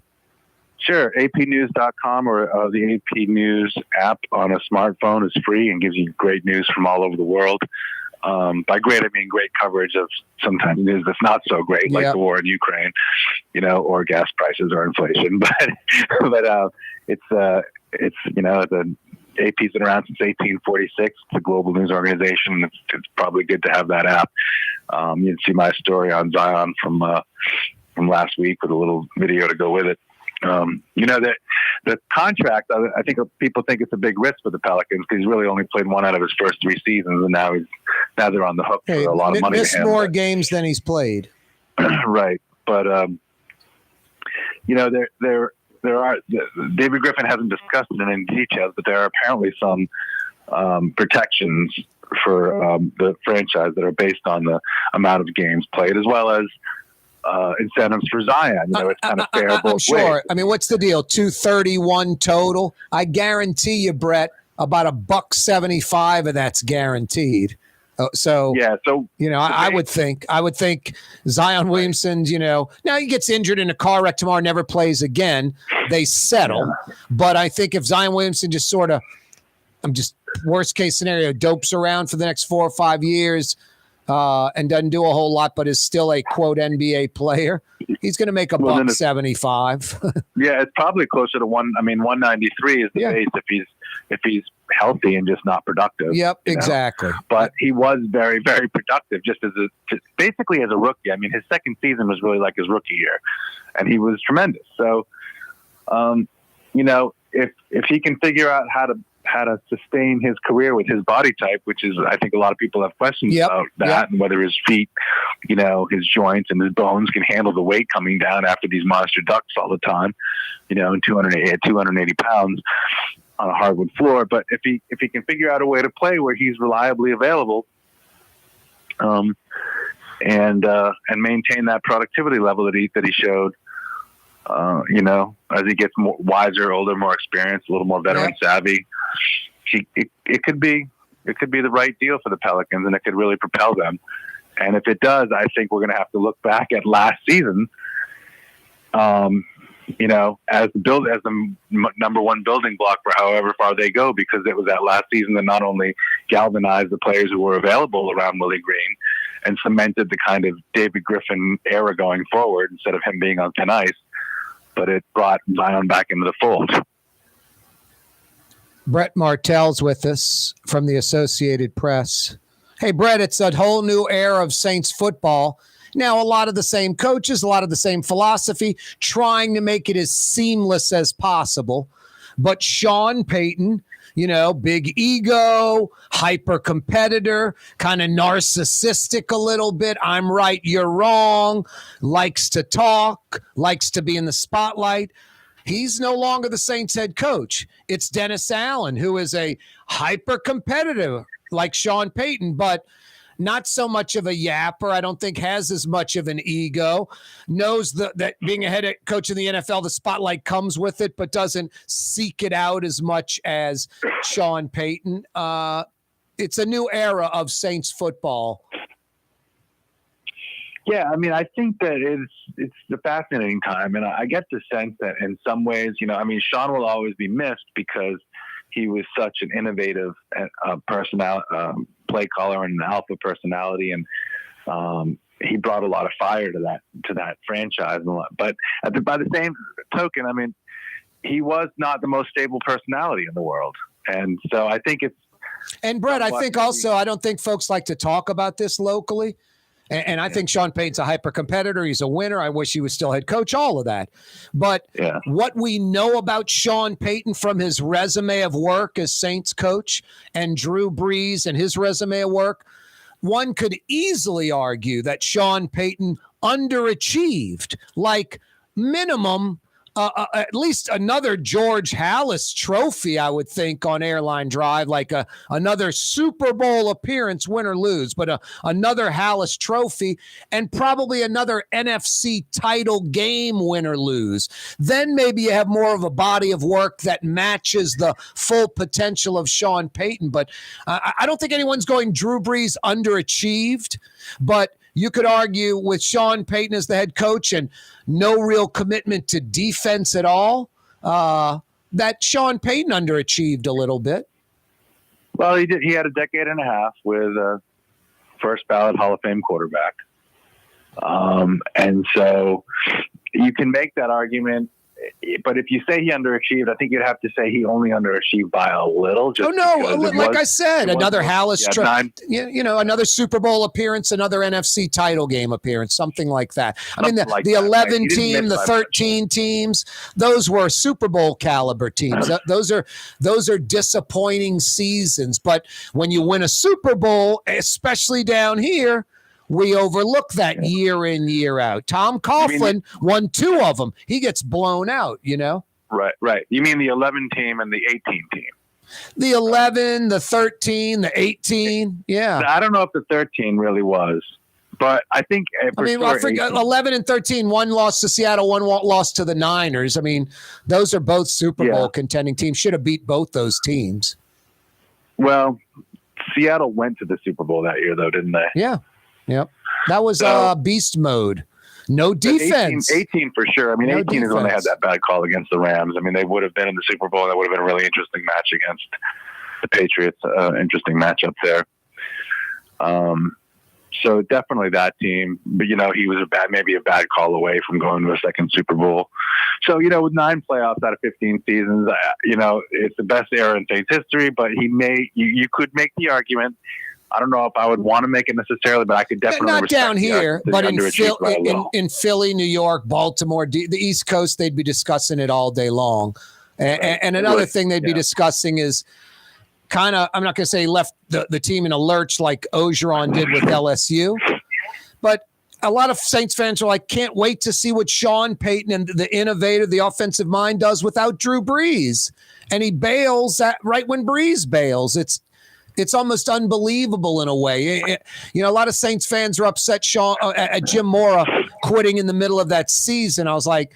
Sure. apnews.com or the AP News app on a smartphone is free and gives you great news from all over the world. By great, I mean great coverage of sometimes news that's not so great, like the war in Ukraine, or gas prices or inflation. But it's the AP's been around since 1846. It's a global news organization. It's probably good to have that app. You can see my story on Zion from last week with a little video to go with it. That the contract, I think people think it's a big risk for the Pelicans because he's really only played 1 out of his first 3 seasons, and now they're on the hook for a lot of money. Missed more games than he's played. Right, but there are. David Griffin hasn't discussed it in any details, but there are apparently some protections for the franchise that are based on the amount of games played, as well as incentives for Zion. It's kind of fair both ways. Sure. I mean, what's the deal? 231 total. I guarantee you, Brett, about $1.75 of that's guaranteed. I would think Zion Williamson's, now he gets injured in a car wreck tomorrow, never plays again. They settle. Yeah. But I think if Zion Williamson just sort of, worst case scenario, dopes around for the next 4 or 5 years, and doesn't do a whole lot, but is still a quote NBA player, he's going to make $1.75. Yeah, it's probably closer to 193 is the base if he's healthy and just not productive. Yep, exactly. But he was very, very productive just basically as a rookie. I mean, his second season was really like his rookie year, and he was tremendous. So, if he can figure out how to sustain his career with his body type, which is, I think a lot of people have questions about that, and whether his feet, his joints and his bones can handle the weight coming down after these monster ducks all the time, and 280 pounds on a hardwood floor. But if he can figure out a way to play where he's reliably available, and maintain that productivity level that he showed, as he gets more wiser, older, more experienced, a little more veteran savvy, it could be the right deal for the Pelicans, and it could really propel them. And if it does, I think we're going to have to look back at last season, as the number one building block for however far they go, because it was that last season that not only galvanized the players who were available around Willie Green and cemented the kind of David Griffin era going forward instead of him being on thin ice, but it brought Zion back into the fold. Brett Martel's with us from the Associated Press. Hey, Brett, it's a whole new era of Saints football. Now, a lot of the same coaches, a lot of the same philosophy, trying to make it as seamless as possible. But Sean Payton, big ego, hyper competitor, kind of narcissistic a little bit. I'm right, you're wrong, likes to talk, likes to be in the spotlight. He's no longer the Saints head coach. It's Dennis Allen, who is a hyper competitor like Sean Payton, but not so much of a yapper. I don't think has as much of an ego. Knows that being a head coach in the NFL, the spotlight comes with it, but doesn't seek it out as much as Sean Payton. It's a new era of Saints football. Yeah, I mean, I think that it's a fascinating time, and I get the sense that in some ways, Sean will always be missed because he was such an innovative play caller and an alpha personality, and he brought a lot of fire to that franchise. But by the same token, I mean, he was not the most stable personality in the world, and so I think it's. And Brett, I think also I don't think folks like to talk about this locally. And I think Sean Payton's a hyper competitor. He's a winner. I wish he was still head coach, all of that. But what we know about Sean Payton from his resume of work as Saints coach and Drew Brees and his resume of work, one could easily argue that Sean Payton underachieved, like minimum at least another George Halas trophy, I would think, on Airline Drive, like another Super Bowl appearance, win or lose, but another Halas trophy and probably another NFC title game, win or lose. Then maybe you have more of a body of work that matches the full potential of Sean Payton. But I don't think anyone's going Drew Brees underachieved, but you could argue with Sean Payton as the head coach and no real commitment to defense at all, that Sean Payton underachieved a little bit. Well, he did. He had a decade and a half with a first ballot Hall of Fame quarterback. And so you can make that argument. But if you say he underachieved, I think you'd have to say he only underachieved by a little. Just I said, another Halas, another Super Bowl appearance, another NFC title game appearance, something like that. I mean, the 11 team, the 13 teams, those were Super Bowl caliber teams. Those are disappointing seasons. But when you win a Super Bowl, especially down here, we overlook that year in, year out. Tom Coughlin won 2 of them. He gets blown out, Right. You mean the 11 team and the 18 team? The 11, the 13, the 18. Yeah. I don't know if the 13 really was, but I think. I forget 11 and 13. One lost to Seattle, one lost to the Niners. I mean, those are both Super Bowl contending teams. Should have beat both those teams. Well, Seattle went to the Super Bowl that year, though, didn't they? Yeah. Yep. That was beast mode. No defense. 18 for sure. I mean, 18 is when they had that bad call against the Rams. I mean, they would have been in the Super Bowl. That would have been a really interesting match against the Patriots. Interesting matchup there. So definitely that team. But, he was maybe a bad call away from going to a second Super Bowl. So, with 9 playoffs out of 15 seasons, it's the best era in Saints history. But you could make the argument. I don't know if I would want to make it necessarily, but I could definitely not down here, but in Philly, New York, Baltimore, the East Coast, they'd be discussing it all day long. And another thing they'd be discussing is kind of, I'm not going to say he left the team in a lurch like Ogeron did with LSU, but a lot of Saints fans are like, can't wait to see what Sean Payton and the innovator, the offensive mind does without Drew Brees. And he bails right when Brees bails. It's almost unbelievable in a way. A lot of Saints fans are upset at Jim Mora quitting in the middle of that season. I was like,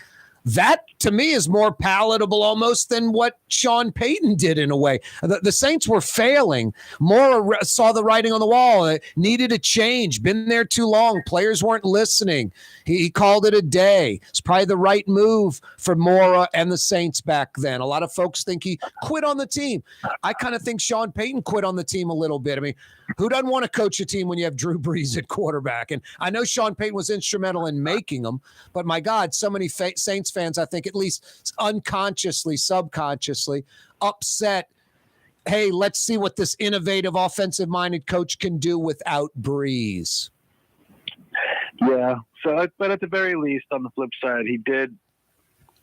that to me is more palatable almost than what Sean Payton did in a way. The Saints were failing. Mora saw the writing on the wall. It needed a change. Been there too long. Players weren't listening. He called it a day. It's probably the right move for Mora and the Saints back then. A lot of folks think he quit on the team. I kind of think Sean Payton quit on the team a little bit. I mean, who doesn't want to coach a team when you have Drew Brees at quarterback? And I know Sean Payton was instrumental in making them, but my God, so many Saints fans, I think at least unconsciously, subconsciously upset. Hey, let's see what this innovative offensive-minded coach can do without Brees. Yeah. So, but at the very least, on the flip side, he did,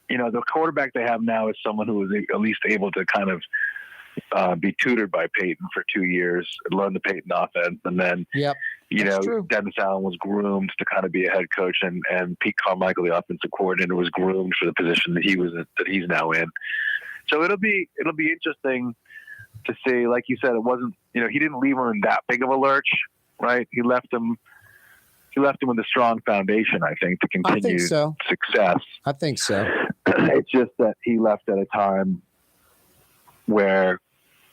the quarterback they have now is someone who was at least able to kind of be tutored by Payton for 2 years, learn the Payton offense. And then, Dennis Allen was groomed to kind of be a head coach, and Pete Carmichael, the offensive coordinator, was groomed for the position that he's now in. So it'll be interesting to see. Like you said, it wasn't, he didn't leave him in that big of a lurch, right? He left him with a strong foundation, I think, to continue success. I think so. It's just that he left at a time where,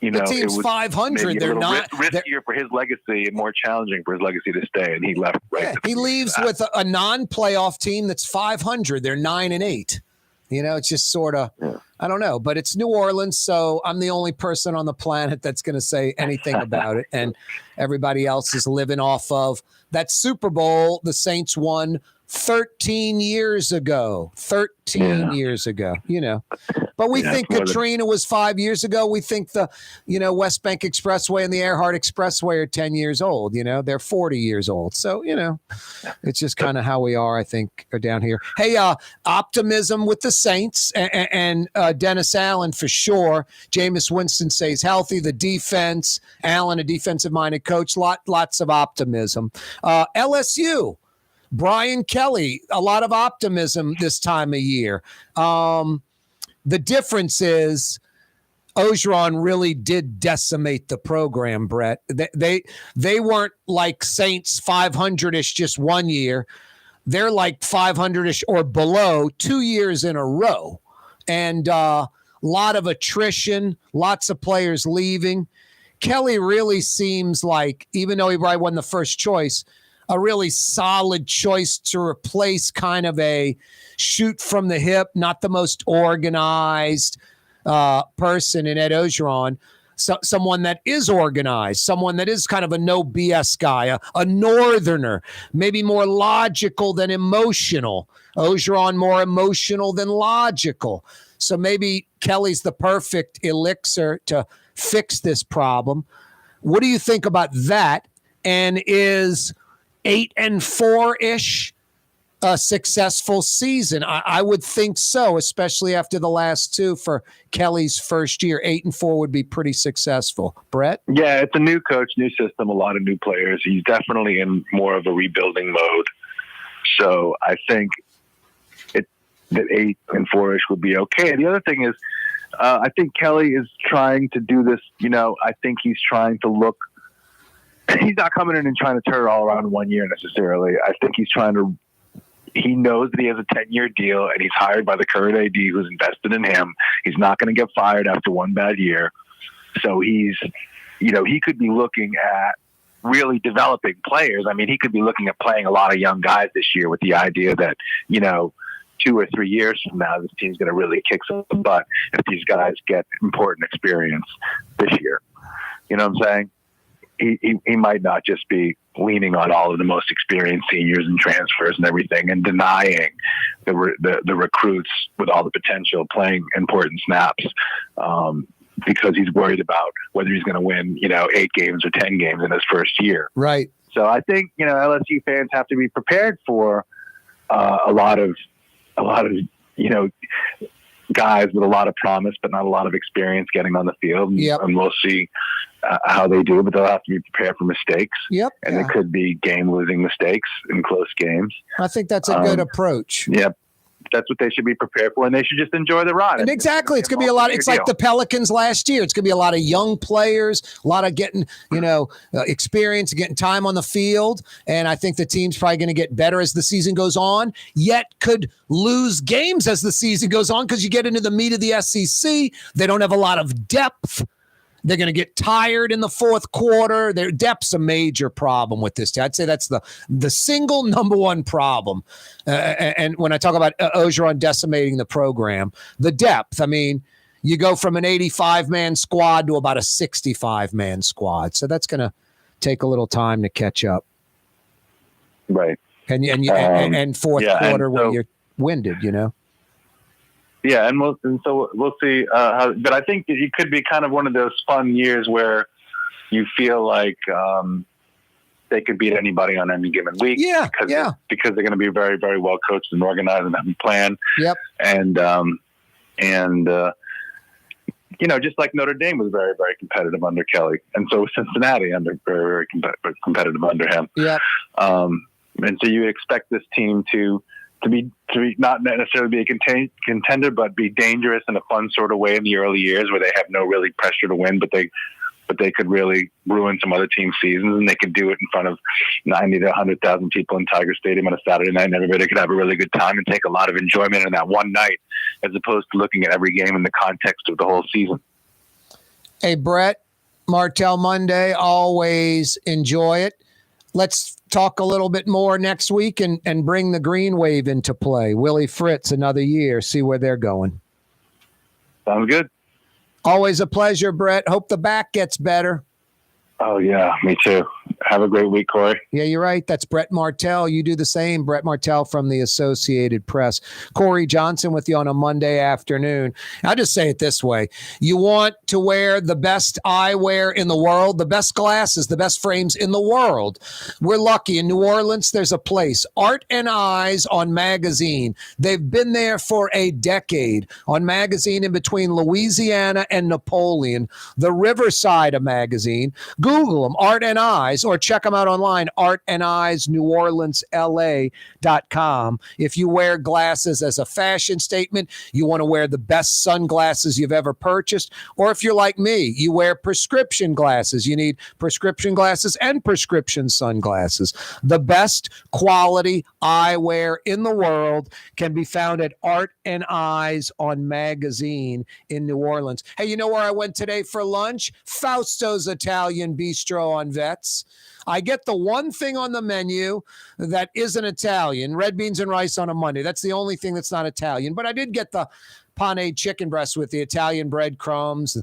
the team's it was 500. They're not riskier for his legacy and more challenging for his legacy to stay. And he left. He leaves with a non-playoff team that's 500. They're 9-8. It's just sort of, I don't know, but it's New Orleans. So I'm the only person on the planet that's going to say anything about it. And everybody else is living off of that Super Bowl the Saints won 13 years ago. 13 years ago, But we think Katrina was 5 years ago. We think the, West Bank Expressway and the Earhart Expressway are 10 years old. They're 40 years old. So, it's just kind of how we are, I think, down here. Hey, optimism with the Saints and Dennis Allen for sure. Jameis Winston stays healthy. The defense, Allen, a defensive-minded coach, lots of optimism. LSU. Brian Kelly, a lot of optimism this time of year. The difference is Orgeron really did decimate the program, Brett. They weren't like Saints 500-ish just one year. They're like 500-ish or below 2 years in a row. And a lot of attrition, lots of players leaving. Kelly really seems like, even though he probably won the first choice, a really solid choice to replace kind of a shoot from the hip, not the most organized person in Ed Orgeron. Someone that is organized, someone that is kind of a no BS guy, a northerner, maybe more logical than emotional. Orgeron more emotional than logical. So maybe Kelly's the perfect elixir to fix this problem. What do you think about that? And is 8-4-ish a successful season? I would think so, especially after the last two for Kelly's first year. 8-4 would be pretty successful. Brett? Yeah, it's a new coach, new system, a lot of new players. He's definitely in more of a rebuilding mode. So I think that 8-4-ish would be okay. The other thing is, I think Kelly is trying to do this. I think he's trying to look. He's not coming in and trying to turn it all around in 1 year necessarily. I think he's trying to. He knows that he has a 10-year deal, and he's hired by the current AD who's invested in him. He's not going to get fired after one bad year. So he could be looking at really developing players. I mean, he could be looking at playing a lot of young guys this year with the idea that, 2 or 3 years from now, this team's going to really kick some butt if these guys get important experience this year. You know what I'm saying? He might not just be leaning on all of the most experienced seniors and transfers and everything and denying the recruits with all the potential playing important snaps because he's worried about whether he's going to win, 8 games or 10 games in his first year. Right. So I think, LSU fans have to be prepared for a lot of guys with a lot of promise, but not a lot of experience getting on the field. Yep. And we'll see how they do, but they'll have to be prepared for mistakes. Yep. And it could be game-losing mistakes in close games. I think that's a good approach. Yep. That's what they should be prepared for, and they should just enjoy the ride. And exactly. It's going to be a lot. It's like the Pelicans last year. It's going to be a lot of young players, a lot of getting, experience, getting time on the field. And I think the team's probably going to get better as the season goes on, yet could lose games as the season goes on because you get into the meat of the SEC. They don't have a lot of depth. They're going to get tired in the fourth quarter. Their depth's a major problem with this team. I'd say that's the single number one problem. And when I talk about Orgeron decimating the program, the depth, I mean, you go from an 85-man squad to about a 65-man squad. So that's going to take a little time to catch up. Right. And fourth quarter where you're winded, Yeah, so we'll see. But I think it could be kind of one of those fun years where you feel like they could beat anybody on any given week. Yeah, because they're going to be very, very well coached and organized and have a plan. Yep. And just like Notre Dame was very, very competitive under Kelly, and so was Cincinnati very, very competitive under him. Yep. And so you expect this team to be not necessarily be a contender, but be dangerous in a fun sort of way in the early years where they have no really pressure to win, but they could really ruin some other team's seasons, and they could do it in front of 90 to 100,000 people in Tiger Stadium on a Saturday night, and everybody could have a really good time and take a lot of enjoyment in that one night, as opposed to looking at every game in the context of the whole season. Hey, Brett Martel Monday, always enjoy it. Let's talk a little bit more next week and bring the Green Wave into play. Willie Fritz, another year, see where they're going. Sounds good. Always a pleasure, Brett. Hope the back gets better. Oh, yeah, me too. Have a great week, Corey. Yeah, you're right. That's Brett Martel. You do the same. Brett Martel from the Associated Press. Corey Johnson with you on a Monday afternoon. I'll just say it this way. You want to wear the best eyewear in the world, the best glasses, the best frames in the world. We're lucky. In New Orleans, there's a place, Art and Eyes on Magazine. They've been there for a decade. On Magazine in between Louisiana and Napoleon, the Riverside of Magazine. Google them, Art and Eyes, or check them out online, artandeyesneworleansla.com. If you wear glasses as a fashion statement, you want to wear the best sunglasses you've ever purchased, or if you're like me, you wear prescription glasses. You need prescription glasses and prescription sunglasses. The best quality eyewear in the world can be found at Art and Eyes on Magazine in New Orleans. Hey, you know where I went today for lunch? Fausto's Italian Bistro on Vets. I get the one thing on the menu that isn't Italian, red beans and rice on a Monday. That's the only thing that's not Italian. But I did get the pane chicken breast with the Italian breadcrumbs,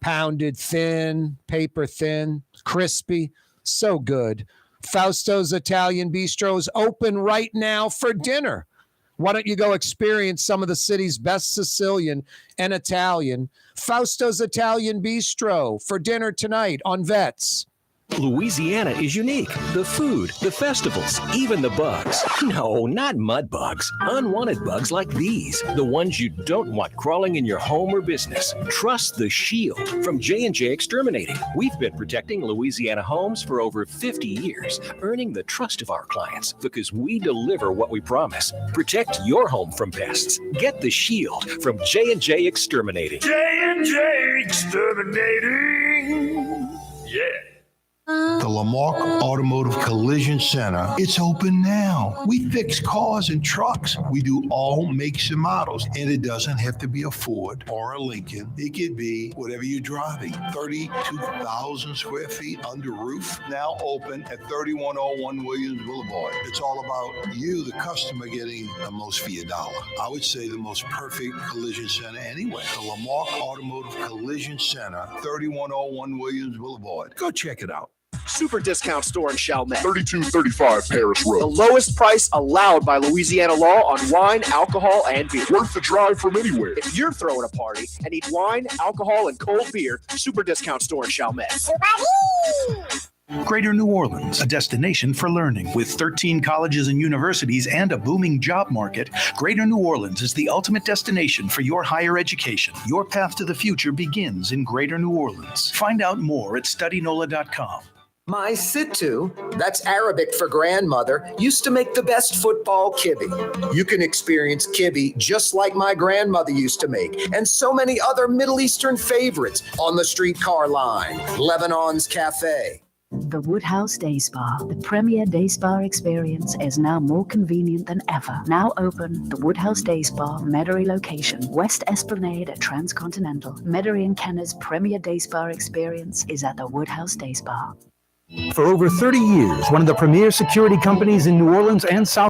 pounded thin, paper thin, crispy. So good. Fausto's Italian Bistro is open right now for dinner. Why don't you go experience some of the city's best Sicilian and Italian? Fausto's Italian Bistro for dinner tonight on Vets. Louisiana is unique. The food, the festivals, even the bugs. No, not mud bugs. Unwanted bugs like these. The ones you don't want crawling in your home or business. Trust the Shield from J&J Exterminating. We've been protecting Louisiana homes for over 50 years, earning the trust of our clients because we deliver what we promise. Protect your home from pests. Get the Shield from J&J Exterminating. J&J Exterminating. Yeah. The Lamarck Automotive Collision Center. It's open now. We fix cars and trucks. We do all makes and models. And it doesn't have to be a Ford or a Lincoln. It could be whatever you're driving. 32,000 square feet under roof. Now open at 3101 Williams Boulevard. It's all about you, the customer, getting the most for your dollar. I would say the most perfect collision center anyway. The Lamarck Automotive Collision Center, 3101 Williams Boulevard. Go check it out. Super discount store in Chalmette. 3235 Paris Road. The lowest price allowed by Louisiana law on wine, alcohol, and beer. Worth the drive from anywhere. If you're throwing a party and need wine, alcohol, and cold beer, super discount store in Chalmette. Greater New Orleans, a destination for learning. With 13 colleges and universities and a booming job market, Greater New Orleans is the ultimate destination for your higher education. Your path to the future begins in Greater New Orleans. Find out more at studynola.com. My Sittu, that's Arabic for grandmother, used to make the best football kibbe. You can experience kibbe just like my grandmother used to make, and so many other Middle Eastern favorites on the streetcar line, Lebanon's Cafe. The Woodhouse Day Spa, the premier day spa experience, is now more convenient than ever. Now open, the Woodhouse Day Spa, Metairie location, West Esplanade at Transcontinental. Metairie and Kenner's premier day spa experience is at the Woodhouse Day Spa. For over 30 years, one of the premier security companies in New Orleans and South